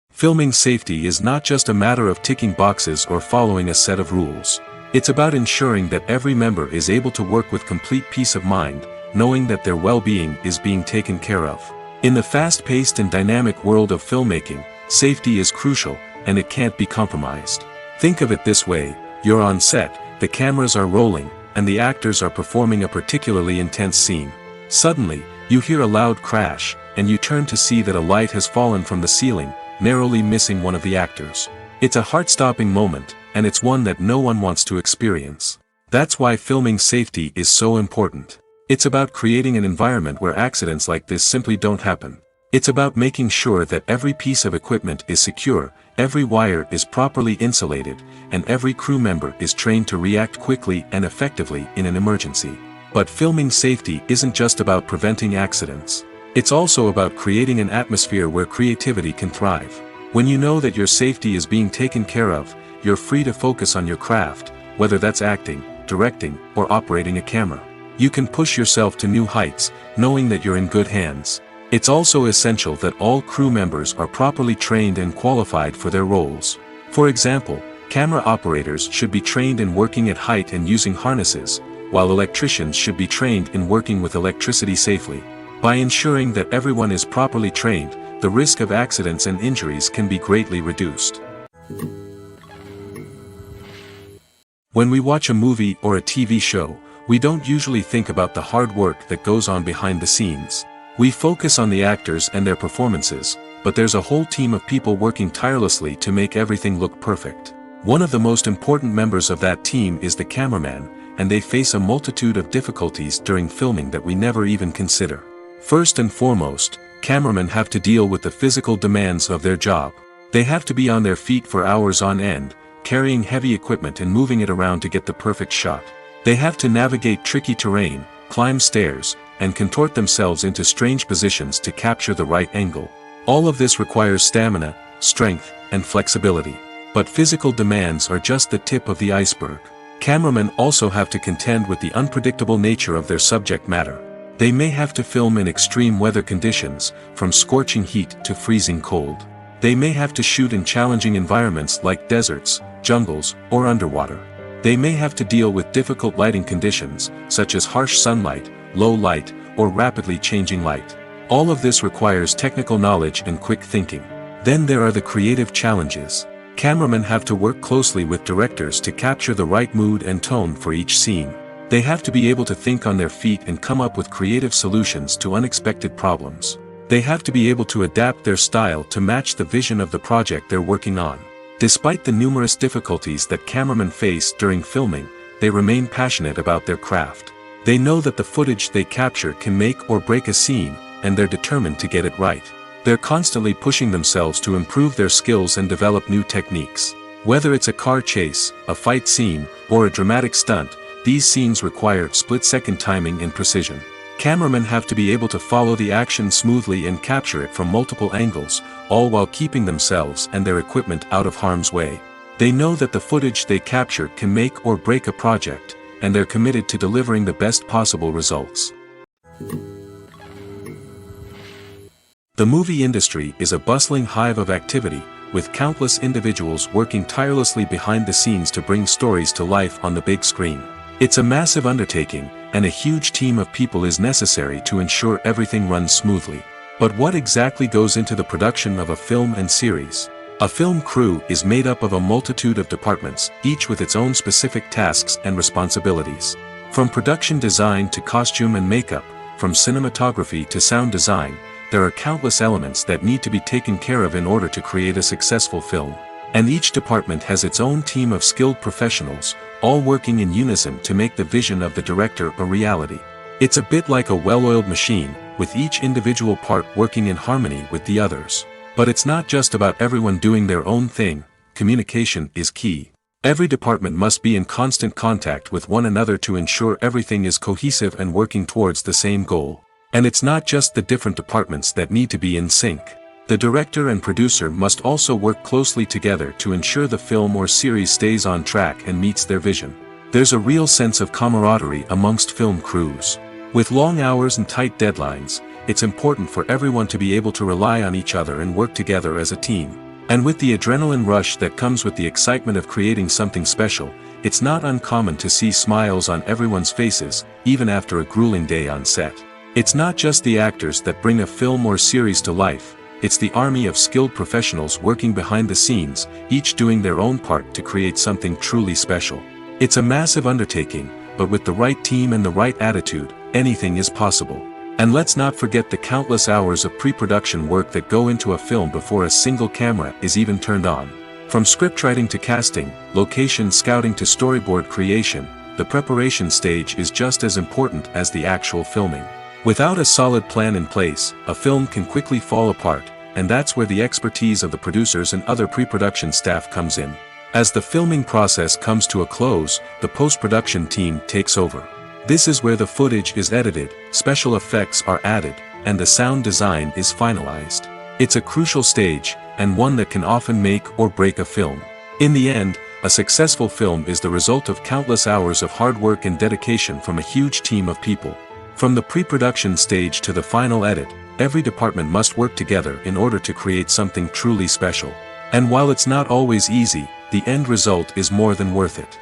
Filming safety is not just a matter of ticking boxes or following a set of rules. It's about ensuring that every member is able to work with complete peace of mind, knowing that their well-being is being taken care of. In the fast-paced and dynamic world of filmmaking, safety is crucial, and it can't be compromised. Think of it this way: you're on set, the cameras are rolling, and the actors are performing a particularly intense scene. Suddenly, you hear a loud crash, and you turn to see that a light has fallen from the ceiling, narrowly missing one of the actors. It's a heart-stopping moment, and it's one that no one wants to experience. That's why filming safety is so important. It's about creating an environment where accidents like this simply don't happen. It's about making sure that every piece of equipment is secure, every wire is properly insulated, and every crew member is trained to react quickly and effectively in an emergency. But filming safety isn't just about preventing accidents. It's also about creating an atmosphere where creativity can thrive. When you know that your safety is being taken care of, you're free to focus on your craft, whether that's acting, directing, or operating a camera. You can push yourself to new heights, knowing that you're in good hands. It's also essential that all crew members are properly trained and qualified for their roles. For example, camera operators should be trained in working at height and using harnesses, while electricians should be trained in working with electricity safely. By ensuring that everyone is properly trained, the risk of accidents and injuries can be greatly reduced. When we watch a movie or a TV show, we don't usually think about the hard work that goes on behind the scenes. We focus on the actors and their performances, but there's a whole team of people working tirelessly to make everything look perfect. One of the most important members of that team is the cameraman, and they face a multitude of difficulties during filming that we never even consider. First and foremost, cameramen have to deal with the physical demands of their job. They have to be on their feet for hours on end, carrying heavy equipment and moving it around to get the perfect shot. They have to navigate tricky terrain, climb stairs, and contort themselves into strange positions to capture the right angle. All of this requires stamina, strength, and flexibility. But physical demands are just the tip of the iceberg. Cameramen also have to contend with the unpredictable nature of their subject matter. They may have to film in extreme weather conditions, from scorching heat to freezing cold. They may have to shoot in challenging environments like deserts, jungles, or underwater. They may have to deal with difficult lighting conditions, such as harsh sunlight, low light, or rapidly changing light. All of this requires technical knowledge and quick thinking. Then there are the creative challenges. Cameramen have to work closely with directors to capture the right mood and tone for each scene. They have to be able to think on their feet and come up with creative solutions to unexpected problems. They have to be able to adapt their style to match the vision of the project they're working on. Despite the numerous difficulties that cameramen face during filming, they remain passionate about their craft. They know that the footage they capture can make or break a scene, and they're determined to get it right. They're constantly pushing themselves to improve their skills and develop new techniques. Whether it's a car chase, a fight scene, or a dramatic stunt, these scenes require split-second timing and precision. Cameramen have to be able to follow the action smoothly and capture it from multiple angles, all while keeping themselves and their equipment out of harm's way. They know that the footage they capture can make or break a project, and they're committed to delivering the best possible results. The movie industry is a bustling hive of activity, with countless individuals working tirelessly behind the scenes to bring stories to life on the big screen. It's a massive undertaking, and a huge team of people is necessary to ensure everything runs smoothly. But what exactly goes into the production of a film and series? A film crew is made up of a multitude of departments, each with its own specific tasks and responsibilities. From production design to costume and makeup, from cinematography to sound design, there are countless elements that need to be taken care of in order to create a successful film. And each department has its own team of skilled professionals, all working in unison to make the vision of the director a reality. It's a bit like a well-oiled machine, with each individual part working in harmony with the others. But it's not just about everyone doing their own thing. Communication is key. Every department must be in constant contact with one another to ensure everything is cohesive and working towards the same goal. And it's not just the different departments that need to be in sync. The director and producer must also work closely together to ensure the film or series stays on track and meets their vision. There's a real sense of camaraderie amongst film crews. With long hours and tight deadlines, it's important for everyone to be able to rely on each other and work together as a team. And with the adrenaline rush that comes with the excitement of creating something special, it's not uncommon to see smiles on everyone's faces, even after a grueling day on set. It's not just the actors that bring a film or series to life, it's the army of skilled professionals working behind the scenes, each doing their own part to create something truly special. It's a massive undertaking, but with the right team and the right attitude, anything is possible. And let's not forget the countless hours of pre-production work that go into a film before a single camera is even turned on. From scriptwriting to casting, location scouting to storyboard creation, the preparation stage is just as important as the actual filming. Without a solid plan in place, a film can quickly fall apart, and that's where the expertise of the producers and other pre-production staff comes in. As the filming process comes to a close, the post-production team takes over. This is where the footage is edited, special effects are added, and the sound design is finalized. It's a crucial stage, and one that can often make or break a film. In the end, a successful film is the result of countless hours of hard work and dedication from a huge team of people. From the pre-production stage to the final edit, every department must work together in order to create something truly special. And while it's not always easy, the end result is more than worth it.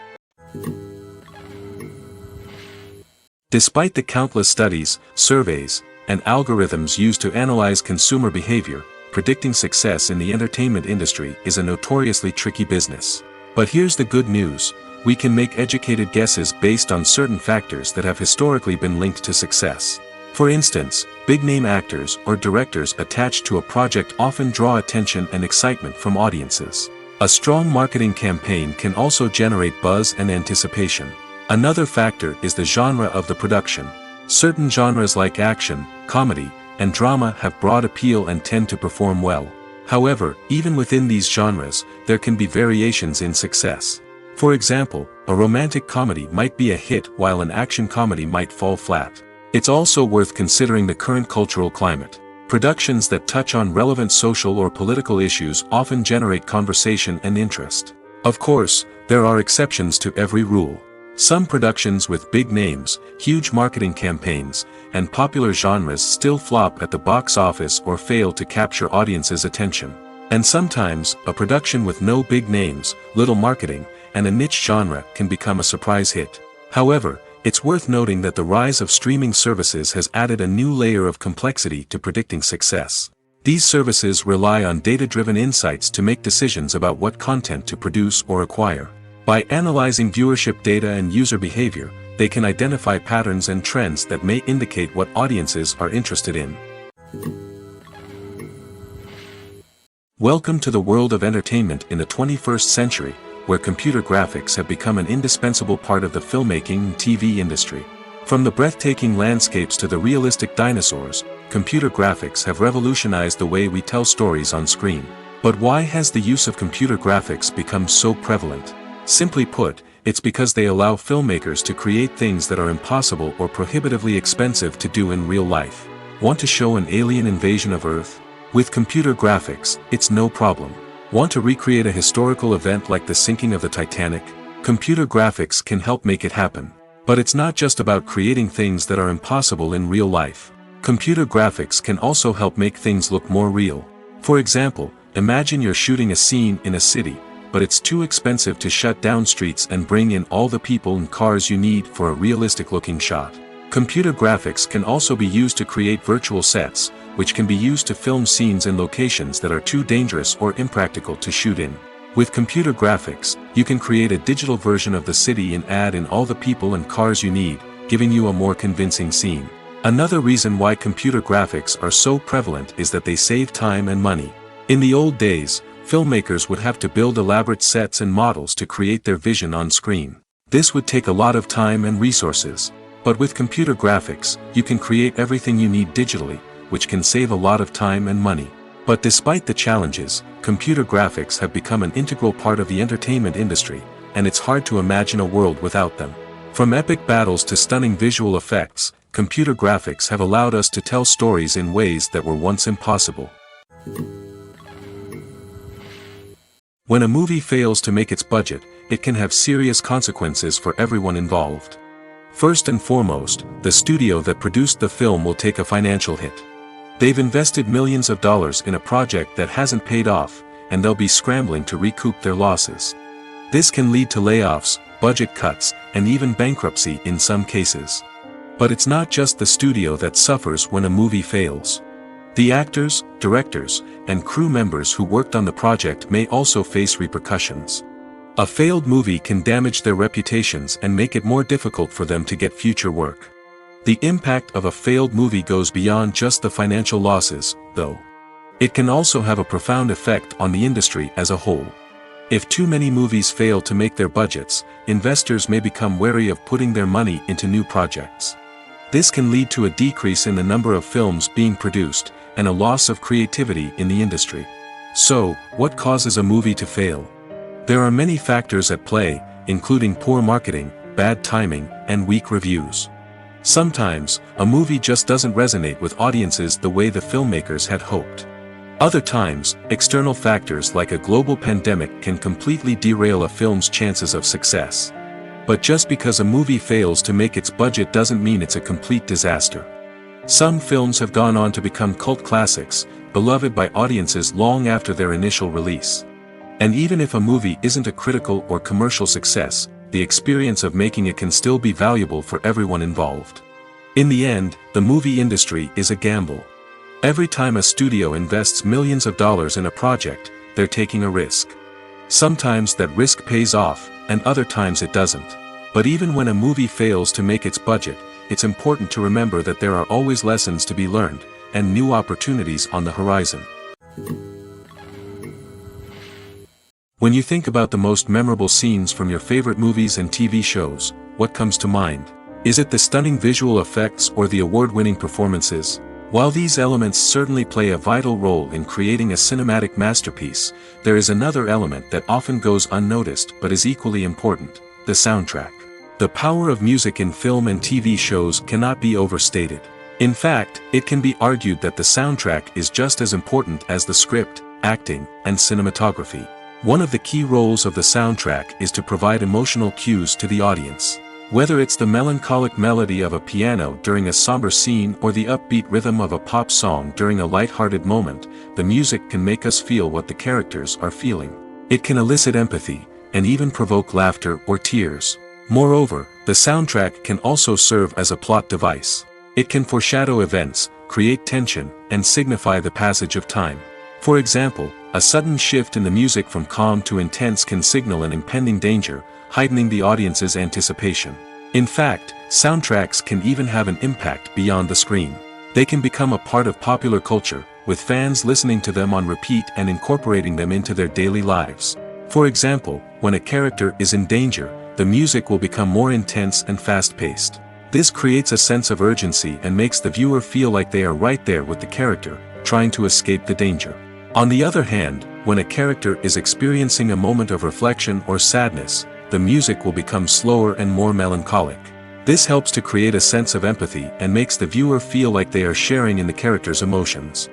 Despite the countless studies, surveys, and algorithms used to analyze consumer behavior, predicting success in the entertainment industry is a notoriously tricky business. But here's the good news. We can make educated guesses based on certain factors that have historically been linked to success. For instance, big-name actors or directors attached to a project often draw attention and excitement from audiences. A strong marketing campaign can also generate buzz and anticipation. Another factor is the genre of the production. Certain genres like action, comedy, and drama have broad appeal and tend to perform well. However, even within these genres, there can be variations in success. For example, a romantic comedy might be a hit while an action comedy might fall flat. It's also worth considering the current cultural climate. Productions that touch on relevant social or political issues often generate conversation and interest. Of course, there are exceptions to every rule. Some productions with big names, huge marketing campaigns, and popular genres still flop at the box office or fail to capture audiences' attention. And sometimes, a production with no big names, little marketing, and a niche genre can become a surprise hit. However, it's worth noting that the rise of streaming services has added a new layer of complexity to predicting success. These services rely on data-driven insights to make decisions about what content to produce or acquire. By analyzing viewership data and user behavior, they can identify patterns and trends that may indicate what audiences are interested in. Welcome to the world of entertainment in the 21st century, where computer graphics have become an indispensable part of the filmmaking and TV industry. From the breathtaking landscapes to the realistic dinosaurs, computer graphics have revolutionized the way we tell stories on screen. But why has the use of computer graphics become so prevalent? Simply put, it's because they allow filmmakers to create things that are impossible or prohibitively expensive to do in real life. Want to show an alien invasion of Earth? With computer graphics, it's no problem. Want to recreate a historical event like the sinking of the Titanic? Computer graphics can help make it happen. But it's not just about creating things that are impossible in real life. Computer graphics can also help make things look more real. For example, imagine you're shooting a scene in a city, but it's too expensive to shut down streets and bring in all the people and cars you need for a realistic-looking shot. Computer graphics can also be used to create virtual sets, which can be used to film scenes in locations that are too dangerous or impractical to shoot in. With computer graphics, you can create a digital version of the city and add in all the people and cars you need, giving you a more convincing scene. Another reason why computer graphics are so prevalent is that they save time and money. In the old days, filmmakers would have to build elaborate sets and models to create their vision on screen. This would take a lot of time and resources. But with computer graphics, you can create everything you need digitally, which can save a lot of time and money. But despite the challenges, computer graphics have become an integral part of the entertainment industry, and it's hard to imagine a world without them. From epic battles to stunning visual effects, computer graphics have allowed us to tell stories in ways that were once impossible. When a movie fails to make its budget, it can have serious consequences for everyone involved. First and foremost, the studio that produced the film will take a financial hit. They've invested millions of dollars in a project that hasn't paid off, and they'll be scrambling to recoup their losses. This can lead to layoffs, budget cuts, and even bankruptcy in some cases. But it's not just the studio that suffers when a movie fails. The actors, directors, and crew members who worked on the project may also face repercussions. A failed movie can damage their reputations and make it more difficult for them to get future work. The impact of a failed movie goes beyond just the financial losses, though. It can also have a profound effect on the industry as a whole. If too many movies fail to make their budgets, investors may become wary of putting their money into new projects. This can lead to a decrease in the number of films being produced, and a loss of creativity in the industry. So, what causes a movie to fail? There are many factors at play, including poor marketing, bad timing, and weak reviews. Sometimes, a movie just doesn't resonate with audiences the way the filmmakers had hoped. Other times, external factors like a global pandemic can completely derail a film's chances of success. But just because a movie fails to make its budget doesn't mean it's a complete disaster. Some films have gone on to become cult classics, beloved by audiences long after their initial release. And even if a movie isn't a critical or commercial success, the experience of making it can still be valuable for everyone involved. In the end, the movie industry is a gamble. Every time a studio invests millions of dollars in a project, they're taking a risk. Sometimes that risk pays off, and other times it doesn't. But even when a movie fails to make its budget, it's important to remember that there are always lessons to be learned, and new opportunities on the horizon. When you think about the most memorable scenes from your favorite movies and TV shows, what comes to mind? Is it the stunning visual effects or the award-winning performances? While these elements certainly play a vital role in creating a cinematic masterpiece, there is another element that often goes unnoticed but is equally important: the soundtrack. The power of music in film and TV shows cannot be overstated. In fact, it can be argued that the soundtrack is just as important as the script, acting, and cinematography. One of the key roles of the soundtrack is to provide emotional cues to the audience. Whether it's the melancholic melody of a piano during a somber scene or the upbeat rhythm of a pop song during a light-hearted moment, the music can make us feel what the characters are feeling. It can elicit empathy, and even provoke laughter or tears. Moreover, the soundtrack can also serve as a plot device. It can foreshadow events, create tension, and signify the passage of time. For example, a sudden shift in the music from calm to intense can signal an impending danger, heightening the audience's anticipation. In fact, soundtracks can even have an impact beyond the screen. They can become a part of popular culture, with fans listening to them on repeat and incorporating them into their daily lives. For example, when a character is in danger, the music will become more intense and fast-paced. This creates a sense of urgency and makes the viewer feel like they are right there with the character, trying to escape the danger. On the other hand, when a character is experiencing a moment of reflection or sadness, the music will become slower and more melancholic. This helps to create a sense of empathy and makes the viewer feel like they are sharing in the character's emotions.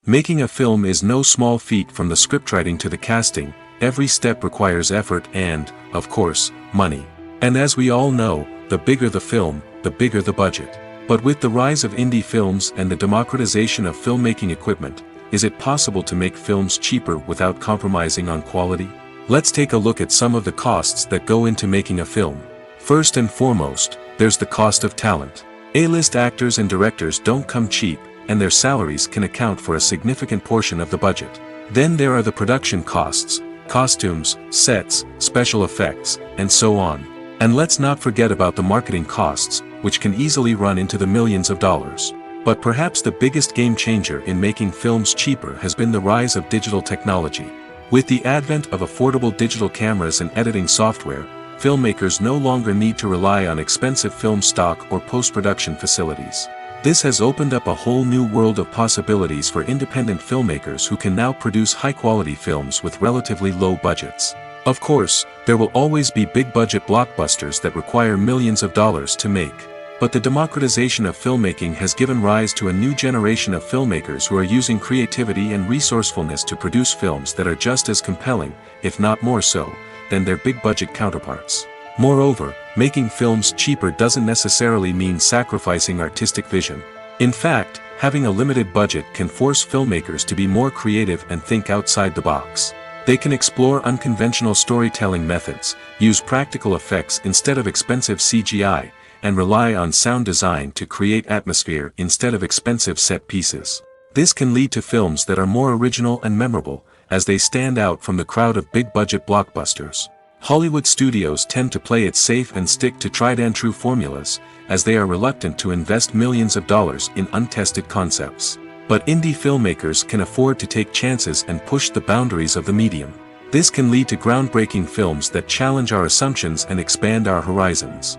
Making a film is no small feat. From the scriptwriting to the casting, every step requires effort and, of course, money. And as we all know, the bigger the film, the bigger the budget. But with the rise of indie films and the democratization of filmmaking equipment, is it possible to make films cheaper without compromising on quality? Let's take a look at some of the costs that go into making a film. First and foremost, there's the cost of talent. A-list actors and directors don't come cheap, and their salaries can account for a significant portion of the budget. Then there are the production costs, costumes, sets, special effects, and so on. And let's not forget about the marketing costs, which can easily run into the millions of dollars. But perhaps the biggest game changer in making films cheaper has been the rise of digital technology. With the advent of affordable digital cameras and editing software, filmmakers no longer need to rely on expensive film stock or post-production facilities. This has opened up a whole new world of possibilities for independent filmmakers who can now produce high-quality films with relatively low budgets. Of course, there will always be big-budget blockbusters that require millions of dollars to make. But the democratization of filmmaking has given rise to a new generation of filmmakers who are using creativity and resourcefulness to produce films that are just as compelling, if not more so, than their big-budget counterparts. Moreover, making films cheaper doesn't necessarily mean sacrificing artistic vision. In fact, having a limited budget can force filmmakers to be more creative and think outside the box. They can explore unconventional storytelling methods, use practical effects instead of expensive CGI, and rely on sound design to create atmosphere instead of expensive set pieces. This can lead to films that are more original and memorable, as they stand out from the crowd of big-budget blockbusters. Hollywood studios tend to play it safe and stick to tried-and-true formulas, as they are reluctant to invest millions of dollars in untested concepts. But indie filmmakers can afford to take chances and push the boundaries of the medium. This can lead to groundbreaking films that challenge our assumptions and expand our horizons.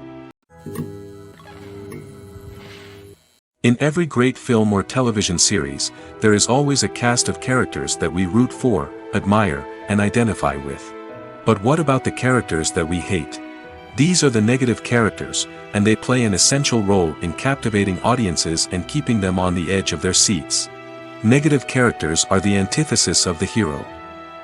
In every great film or television series, there is always a cast of characters that we root for, admire, and identify with. But what about the characters that we hate? These are the negative characters, and they play an essential role in captivating audiences and keeping them on the edge of their seats. Negative characters are the antithesis of the hero.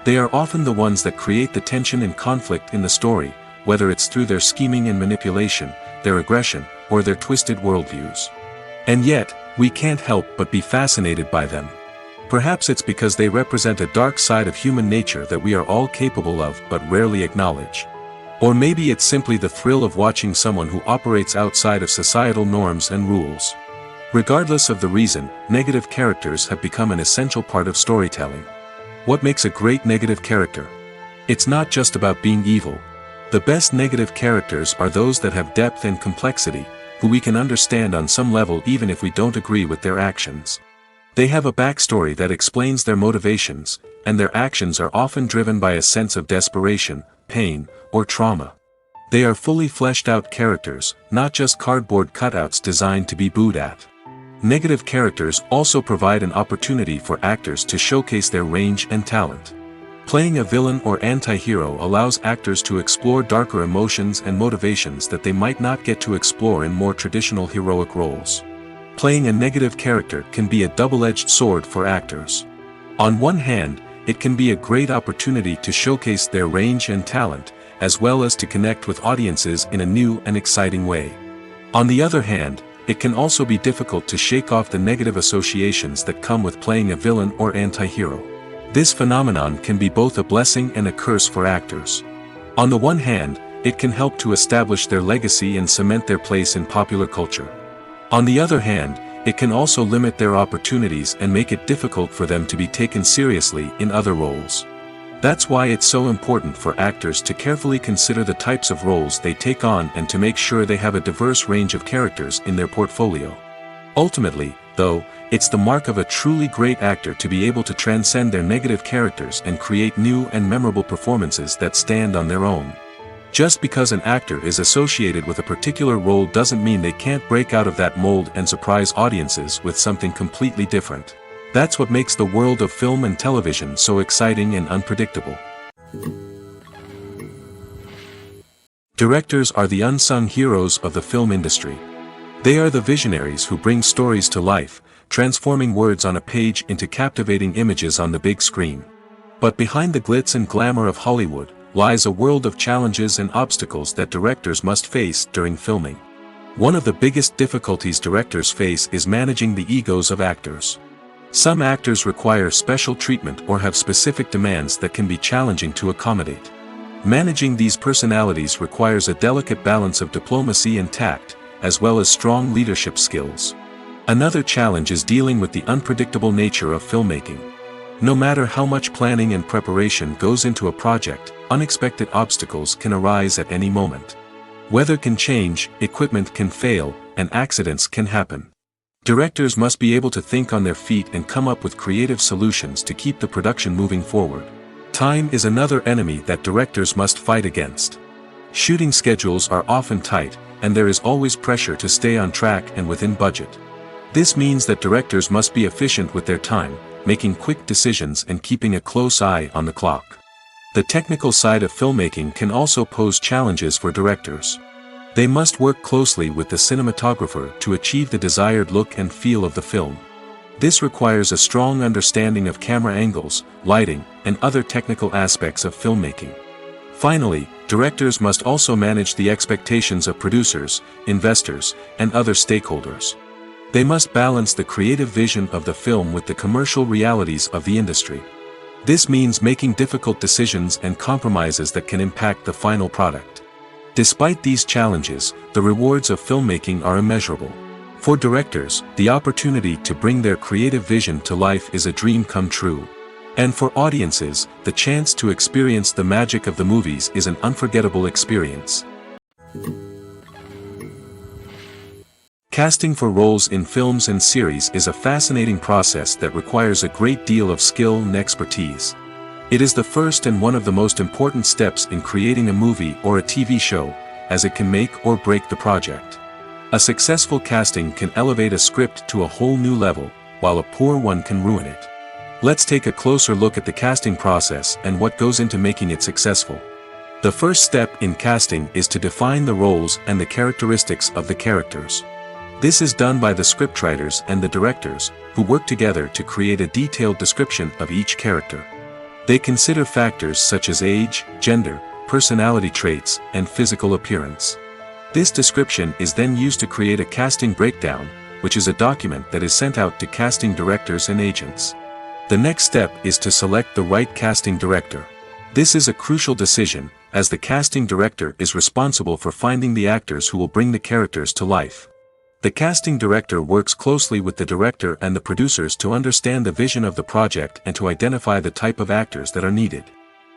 They are often the ones that create the tension and conflict in the story, whether it's through their scheming and manipulation, their aggression, or their twisted worldviews. And yet, we can't help but be fascinated by them. Perhaps it's because they represent a dark side of human nature that we are all capable of but rarely acknowledge. Or maybe it's simply the thrill of watching someone who operates outside of societal norms and rules. Regardless of the reason, negative characters have become an essential part of storytelling. What makes a great negative character? It's not just about being evil. The best negative characters are those that have depth and complexity, who we can understand on some level even if we don't agree with their actions. They have a backstory that explains their motivations, and their actions are often driven by a sense of desperation, pain, or trauma. They are fully fleshed out characters, not just cardboard cutouts designed to be booed at. Negative characters also provide an opportunity for actors to showcase their range and talent. Playing a villain or anti-hero allows actors to explore darker emotions and motivations that they might not get to explore in more traditional heroic roles. Playing a negative character can be a double-edged sword for actors. On one hand, it can be a great opportunity to showcase their range and talent, as well as to connect with audiences in a new and exciting way. On the other hand, it can also be difficult to shake off the negative associations that come with playing a villain or anti-hero. This phenomenon can be both a blessing and a curse for actors. On the one hand, it can help to establish their legacy and cement their place in popular culture. On the other hand, it can also limit their opportunities and make it difficult for them to be taken seriously in other roles. That's why it's so important for actors to carefully consider the types of roles they take on and to make sure they have a diverse range of characters in their portfolio. Ultimately, though, it's the mark of a truly great actor to be able to transcend their negative characters and create new and memorable performances that stand on their own. Just because an actor is associated with a particular role doesn't mean they can't break out of that mold and surprise audiences with something completely different. That's what makes the world of film and television so exciting and unpredictable. Directors are the unsung heroes of the film industry. They are the visionaries who bring stories to life, transforming words on a page into captivating images on the big screen. But behind the glitz and glamour of Hollywood lies a world of challenges and obstacles that directors must face during filming. One of the biggest difficulties directors face is managing the egos of actors. Some actors require special treatment or have specific demands that can be challenging to accommodate. Managing these personalities requires a delicate balance of diplomacy and tact, as well as strong leadership skills. Another challenge is dealing with the unpredictable nature of filmmaking. No matter how much planning and preparation goes into a project, unexpected obstacles can arise at any moment. Weather can change, equipment can fail, and accidents can happen. Directors must be able to think on their feet and come up with creative solutions to keep the production moving forward. Time is another enemy that directors must fight against. Shooting schedules are often tight, and there is always pressure to stay on track and within budget. This means that directors must be efficient with their time, making quick decisions and keeping a close eye on the clock. The technical side of filmmaking can also pose challenges for directors. They must work closely with the cinematographer to achieve the desired look and feel of the film. This requires a strong understanding of camera angles, lighting, and other technical aspects of filmmaking. Finally, directors must also manage the expectations of producers, investors, and other stakeholders. They must balance the creative vision of the film with the commercial realities of the industry. This means making difficult decisions and compromises that can impact the final product. Despite these challenges, the rewards of filmmaking are immeasurable. For directors, the opportunity to bring their creative vision to life is a dream come true. And for audiences, the chance to experience the magic of the movies is an unforgettable experience. Casting for roles in films and series is a fascinating process that requires a great deal of skill and expertise. It is the first and one of the most important steps in creating a movie or a TV show, as it can make or break the project. A successful casting can elevate a script to a whole new level, while a poor one can ruin it. Let's take a closer look at the casting process and what goes into making it successful. The first step in casting is to define the roles and the characteristics of the characters. This is done by the scriptwriters and the directors, who work together to create a detailed description of each character. They consider factors such as age, gender, personality traits, and physical appearance. This description is then used to create a casting breakdown, which is a document that is sent out to casting directors and agents. The next step is to select the right casting director. This is a crucial decision, as the casting director is responsible for finding the actors who will bring the characters to life. The casting director works closely with the director and the producers to understand the vision of the project and to identify the type of actors that are needed.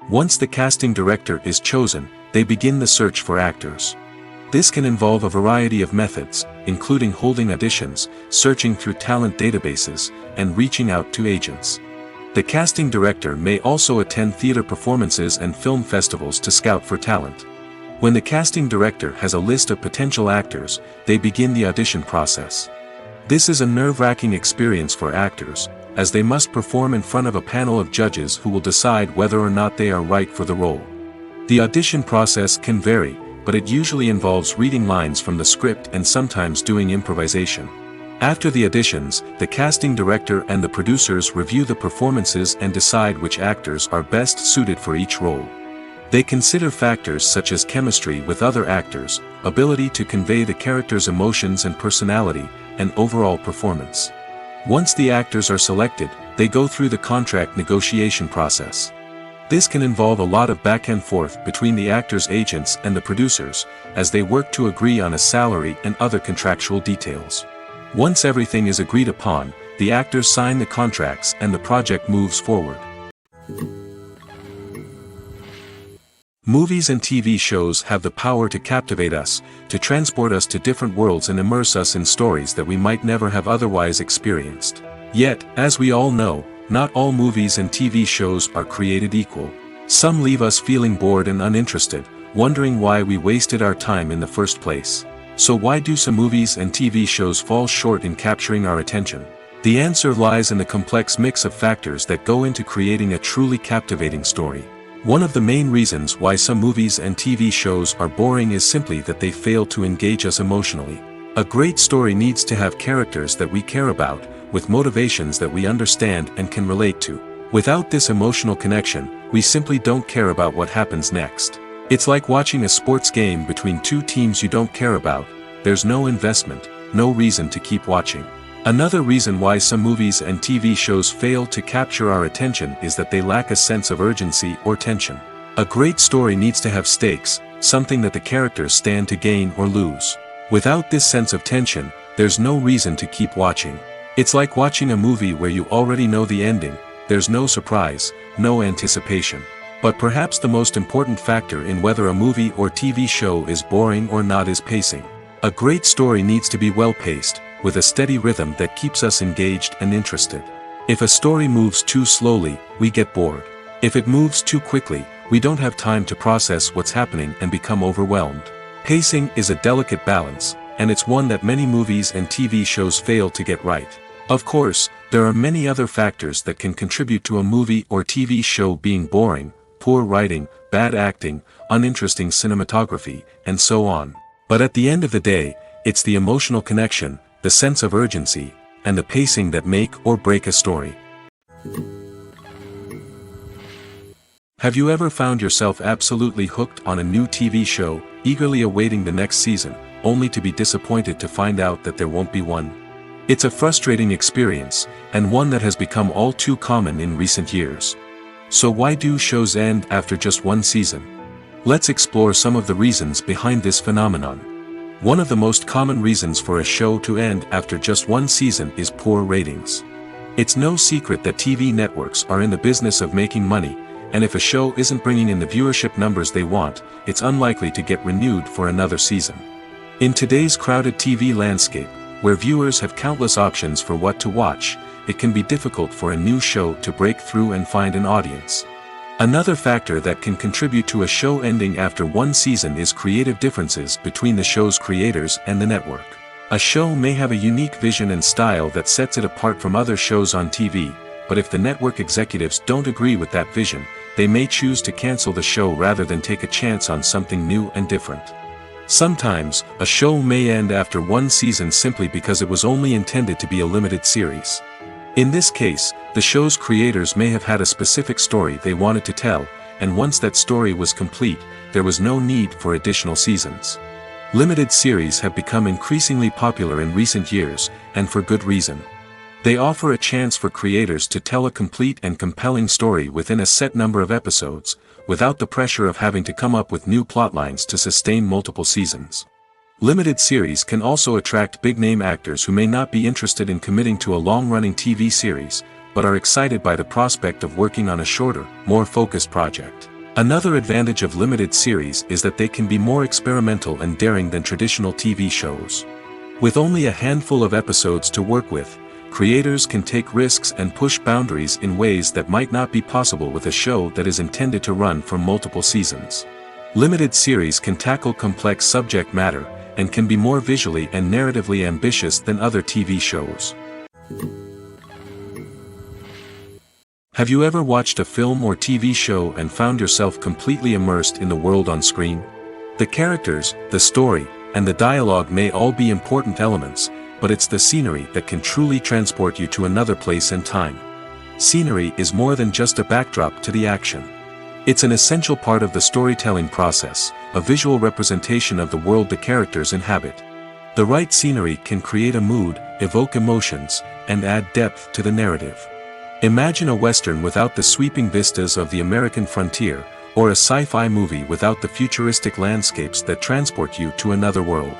Once the casting director is chosen, they begin the search for actors. This can involve a variety of methods, including holding auditions, searching through talent databases, and reaching out to agents. The casting director may also attend theater performances and film festivals to scout for talent. When the casting director has a list of potential actors, they begin the audition process. This is a nerve-wracking experience for actors, as they must perform in front of a panel of judges who will decide whether or not they are right for the role. The audition process can vary, but it usually involves reading lines from the script and sometimes doing improvisation. After the auditions, the casting director and the producers review the performances and decide which actors are best suited for each role. They consider factors such as chemistry with other actors, ability to convey the character's emotions and personality, and overall performance. Once the actors are selected, they go through the contract negotiation process. This can involve a lot of back and forth between the actors' agents and the producers, as they work to agree on a salary and other contractual details. Once everything is agreed upon, the actors sign the contracts and the project moves forward. Movies and TV shows have the power to captivate us, to transport us to different worlds and immerse us in stories that we might never have otherwise experienced. Yet, as we all know, not all movies and TV shows are created equal. Some leave us feeling bored and uninterested, wondering why we wasted our time in the first place. So why do some movies and TV shows fall short in capturing our attention? The answer lies in the complex mix of factors that go into creating a truly captivating story. One of the main reasons why some movies and TV shows are boring is simply that they fail to engage us emotionally. A great story needs to have characters that we care about, with motivations that we understand and can relate to. Without this emotional connection, we simply don't care about what happens next. It's like watching a sports game between two teams you don't care about. There's no investment, no reason to keep watching. Another reason why some movies and TV shows fail to capture our attention is that they lack a sense of urgency or tension. A great story needs to have stakes, something that the characters stand to gain or lose. Without this sense of tension, there's no reason to keep watching. It's like watching a movie where you already know the ending. There's no surprise, no anticipation. But perhaps the most important factor in whether a movie or TV show is boring or not is pacing. A great story needs to be well-paced, with a steady rhythm that keeps us engaged and interested. If a story moves too slowly, we get bored. If it moves too quickly, we don't have time to process what's happening and become overwhelmed. Pacing is a delicate balance, and it's one that many movies and TV shows fail to get right. Of course, there are many other factors that can contribute to a movie or TV show being boring: poor writing, bad acting, uninteresting cinematography, and so on. But at the end of the day, it's the emotional connection, the sense of urgency, and the pacing that make or break a story. Have you ever found yourself absolutely hooked on a new TV show, eagerly awaiting the next season, only to be disappointed to find out that there won't be one? It's a frustrating experience, and one that has become all too common in recent years. So why do shows end after just one season? Let's explore some of the reasons behind this phenomenon. One of the most common reasons for a show to end after just one season is poor ratings. It's no secret that TV networks are in the business of making money, and if a show isn't bringing in the viewership numbers they want, it's unlikely to get renewed for another season. In today's crowded TV landscape, where viewers have countless options for what to watch, it can be difficult for a new show to break through and find an audience. Another factor that can contribute to a show ending after one season is creative differences between the show's creators and the network. A show may have a unique vision and style that sets it apart from other shows on TV, but if the network executives don't agree with that vision, they may choose to cancel the show rather than take a chance on something new and different. Sometimes, a show may end after one season simply because it was only intended to be a limited series. In this case, the show's creators may have had a specific story they wanted to tell, and once that story was complete, there was no need for additional seasons. Limited series have become increasingly popular in recent years, and for good reason. They offer a chance for creators to tell a complete and compelling story within a set number of episodes, without the pressure of having to come up with new plotlines to sustain multiple seasons. Limited series can also attract big-name actors who may not be interested in committing to a long-running TV series, but are excited by the prospect of working on a shorter, more focused project. Another advantage of limited series is that they can be more experimental and daring than traditional TV shows. With only a handful of episodes to work with, creators can take risks and push boundaries in ways that might not be possible with a show that is intended to run for multiple seasons. Limited series can tackle complex subject matter, and can be more visually and narratively ambitious than other TV shows. Have you ever watched a film or TV show and found yourself completely immersed in the world on screen? The characters, the story, and the dialogue may all be important elements, but it's the scenery that can truly transport you to another place and time. Scenery is more than just a backdrop to the action. It's an essential part of the storytelling process, a visual representation of the world the characters inhabit. The right scenery can create a mood, evoke emotions, and add depth to the narrative. Imagine a Western without the sweeping vistas of the American frontier, or a sci-fi movie without the futuristic landscapes that transport you to another world.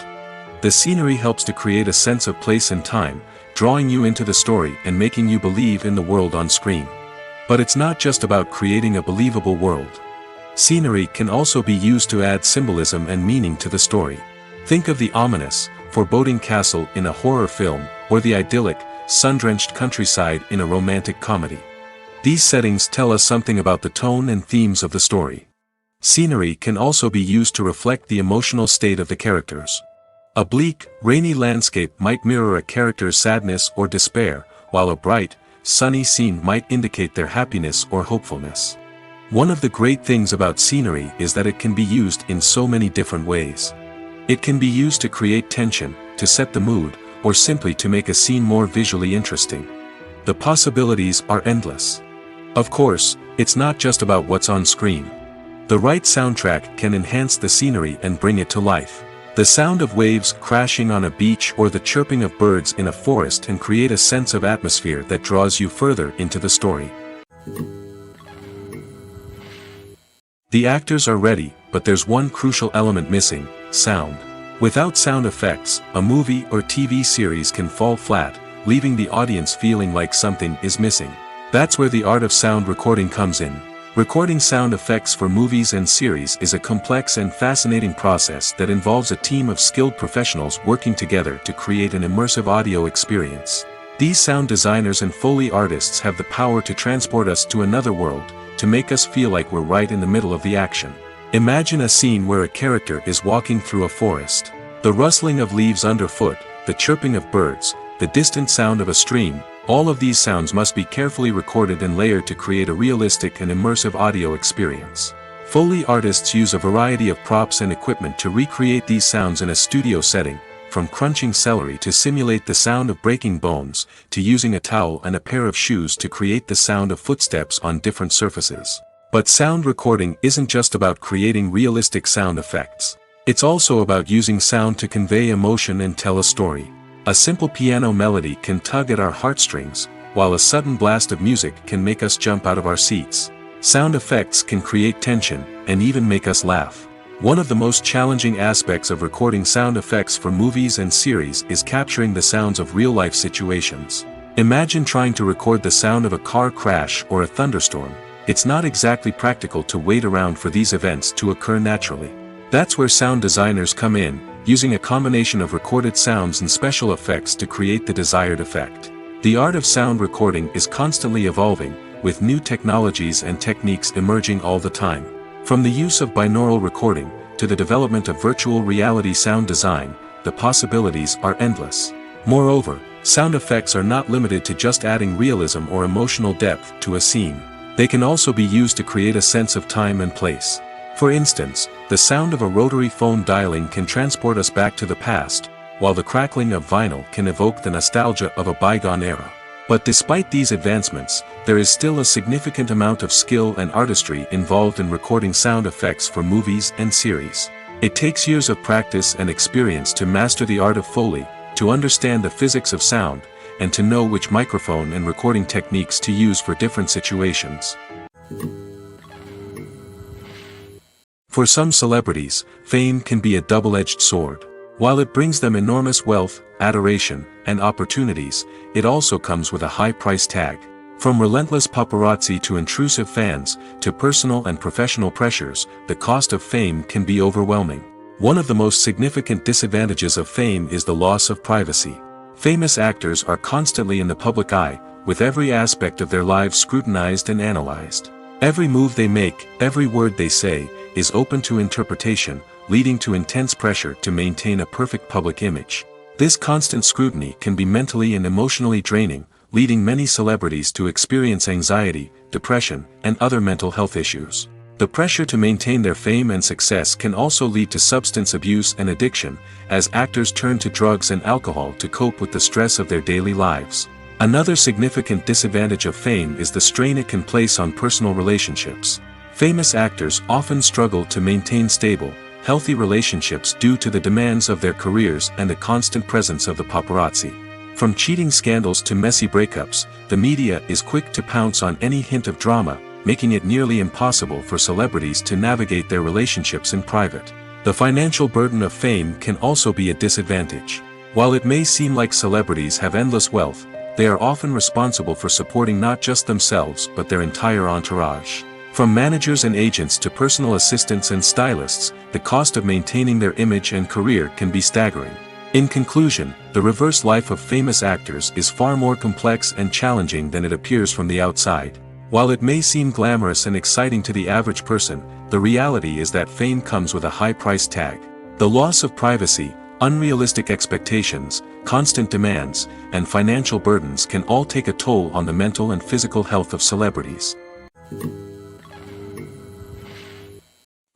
The scenery helps to create a sense of place and time, drawing you into the story and making you believe in the world on screen. But it's not just about creating a believable world. Scenery can also be used to add symbolism and meaning to the story. Think of the ominous, foreboding castle in a horror film, or the idyllic, sun-drenched countryside in a romantic comedy. These settings tell us something about the tone and themes of the story. Scenery can also be used to reflect the emotional state of the characters. A bleak, rainy landscape might mirror a character's sadness or despair, while a bright, sunny scene might indicate their happiness or hopefulness. One of the great things about scenery is that it can be used in so many different ways. It can be used to create tension, to set the mood, or simply to make a scene more visually interesting. The possibilities are endless. Of course, it's not just about what's on screen. The right soundtrack can enhance the scenery and bring it to life. The sound of waves crashing on a beach or the chirping of birds in a forest can create a sense of atmosphere that draws you further into the story. The actors are ready, but there's one crucial element missing: sound. Without sound effects, a movie or TV series can fall flat, leaving the audience feeling like something is missing. That's where the art of sound recording comes in. Recording sound effects for movies and series is a complex and fascinating process that involves a team of skilled professionals working together to create an immersive audio experience. These sound designers and Foley artists have the power to transport us to another world, to make us feel like we're right in the middle of the action. Imagine a scene where a character is walking through a forest. The rustling of leaves underfoot, the chirping of birds, the distant sound of a stream, all of these sounds must be carefully recorded and layered to create a realistic and immersive audio experience. Foley artists use a variety of props and equipment to recreate these sounds in a studio setting, from crunching celery to simulate the sound of breaking bones, to using a towel and a pair of shoes to create the sound of footsteps on different surfaces. But sound recording isn't just about creating realistic sound effects. It's also about using sound to convey emotion and tell a story. A simple piano melody can tug at our heartstrings, while a sudden blast of music can make us jump out of our seats. Sound effects can create tension, and even make us laugh. One of the most challenging aspects of recording sound effects for movies and series is capturing the sounds of real-life situations. Imagine trying to record the sound of a car crash or a thunderstorm. It's not exactly practical to wait around for these events to occur naturally. That's where sound designers come in, using a combination of recorded sounds and special effects to create the desired effect. The art of sound recording is constantly evolving, with new technologies and techniques emerging all the time. From the use of binaural recording, to the development of virtual reality sound design, the possibilities are endless. Moreover, sound effects are not limited to just adding realism or emotional depth to a scene. They can also be used to create a sense of time and place. For instance, the sound of a rotary phone dialing can transport us back to the past, while the crackling of vinyl can evoke the nostalgia of a bygone era. But despite these advancements, there is still a significant amount of skill and artistry involved in recording sound effects for movies and series. It takes years of practice and experience to master the art of Foley, to understand the physics of sound, and to know which microphone and recording techniques to use for different situations. For some celebrities, fame can be a double-edged sword. While it brings them enormous wealth, adoration, and opportunities, it also comes with a high price tag. From relentless paparazzi to intrusive fans, to personal and professional pressures, the cost of fame can be overwhelming. One of the most significant disadvantages of fame is the loss of privacy. Famous actors are constantly in the public eye, with every aspect of their lives scrutinized and analyzed. Every move they make, every word they say, is open to interpretation, leading to intense pressure to maintain a perfect public image. This constant scrutiny can be mentally and emotionally draining, leading many celebrities to experience anxiety, depression, and other mental health issues. The pressure to maintain their fame and success can also lead to substance abuse and addiction, as actors turn to drugs and alcohol to cope with the stress of their daily lives. Another significant disadvantage of fame is the strain it can place on personal relationships. Famous actors often struggle to maintain stable, healthy relationships due to the demands of their careers and the constant presence of the paparazzi. From cheating scandals to messy breakups, the media is quick to pounce on any hint of drama, making it nearly impossible for celebrities to navigate their relationships in private. The financial burden of fame can also be a disadvantage. While it may seem like celebrities have endless wealth, they are often responsible for supporting not just themselves but their entire entourage. From managers and agents to personal assistants and stylists, the cost of maintaining their image and career can be staggering. In conclusion, the reverse life of famous actors is far more complex and challenging than it appears from the outside. While it may seem glamorous and exciting to the average person, the reality is that fame comes with a high price tag. The loss of privacy, unrealistic expectations, constant demands, and financial burdens can all take a toll on the mental and physical health of celebrities.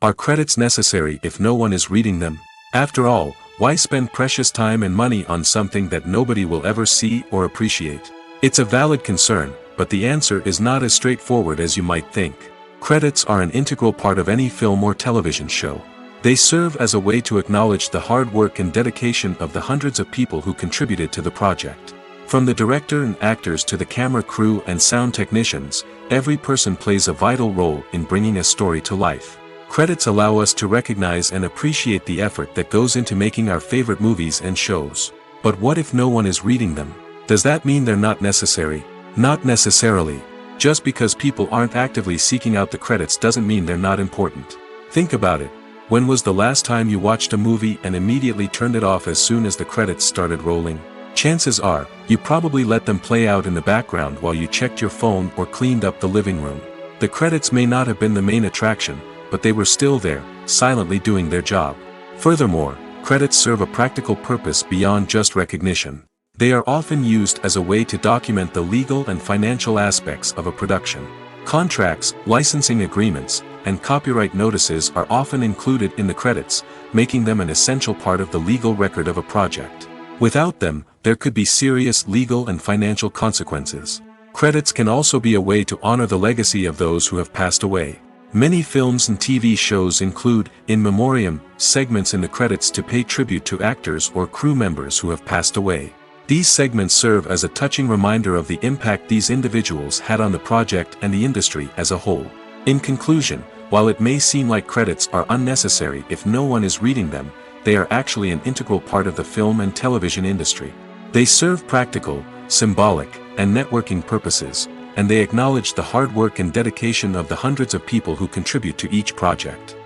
Are credits necessary if no one is reading them? After all, why spend precious time and money on something that nobody will ever see or appreciate? It's a valid concern, but the answer is not as straightforward as you might think. Credits are an integral part of any film or television show. They serve as a way to acknowledge the hard work and dedication of the hundreds of people who contributed to the project. From the director and actors to the camera crew and sound technicians, every person plays a vital role in bringing a story to life. Credits allow us to recognize and appreciate the effort that goes into making our favorite movies and shows. But what if no one is reading them? Does that mean they're not necessary? Not necessarily. Just because people aren't actively seeking out the credits doesn't mean they're not important. Think about it. When was the last time you watched a movie and immediately turned it off as soon as the credits started rolling? Chances are, you probably let them play out in the background while you checked your phone or cleaned up the living room. The credits may not have been the main attraction, but they were still there, silently doing their job. Furthermore, credits serve a practical purpose beyond just recognition. They are often used as a way to document the legal and financial aspects of a production. Contracts, licensing agreements, and copyright notices are often included in the credits, making them an essential part of the legal record of a project. Without them, there could be serious legal and financial consequences. Credits can also be a way to honor the legacy of those who have passed away. Many films and TV shows include, in memoriam, segments in the credits to pay tribute to actors or crew members who have passed away. These segments serve as a touching reminder of the impact these individuals had on the project and the industry as a whole. In conclusion, while it may seem like credits are unnecessary if no one is reading them, they are actually an integral part of the film and television industry. They serve practical, symbolic, and networking purposes, and they acknowledge the hard work and dedication of the hundreds of people who contribute to each project.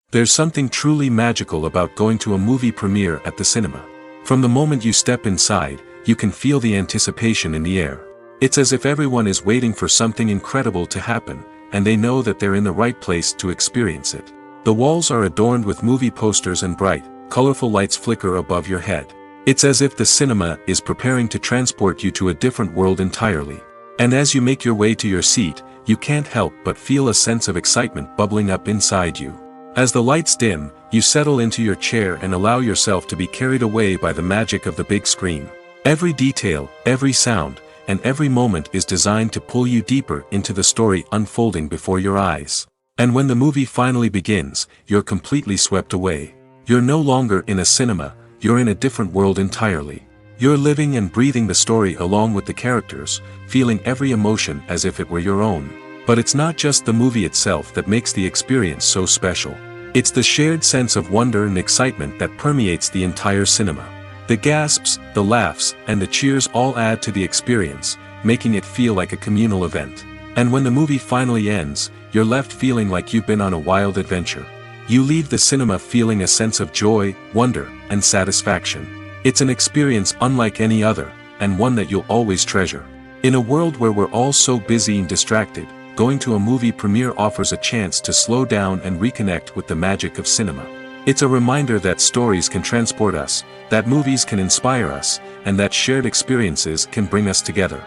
There's something truly magical about going to a movie premiere at the cinema. From the moment you step inside, you can feel the anticipation in the air. It's as if everyone is waiting for something incredible to happen, and they know that they're in the right place to experience it. The walls are adorned with movie posters and bright, colorful lights flicker above your head. It's as if the cinema is preparing to transport you to a different world entirely. And as you make your way to your seat, you can't help but feel a sense of excitement bubbling up inside you. As the lights dim, you settle into your chair and allow yourself to be carried away by the magic of the big screen. Every detail, every sound, and every moment is designed to pull you deeper into the story unfolding before your eyes. And when the movie finally begins, you're completely swept away. You're no longer in a cinema, you're in a different world entirely. You're living and breathing the story along with the characters, feeling every emotion as if it were your own. But it's not just the movie itself that makes the experience so special. It's the shared sense of wonder and excitement that permeates the entire cinema. The gasps, the laughs, and the cheers all add to the experience, making it feel like a communal event. And when the movie finally ends, you're left feeling like you've been on a wild adventure. You leave the cinema feeling a sense of joy, wonder, and satisfaction. It's an experience unlike any other, and one that you'll always treasure. In a world where we're all so busy and distracted, going to a movie premiere offers a chance to slow down and reconnect with the magic of cinema. It's a reminder that stories can transport us, that movies can inspire us, and that shared experiences can bring us together.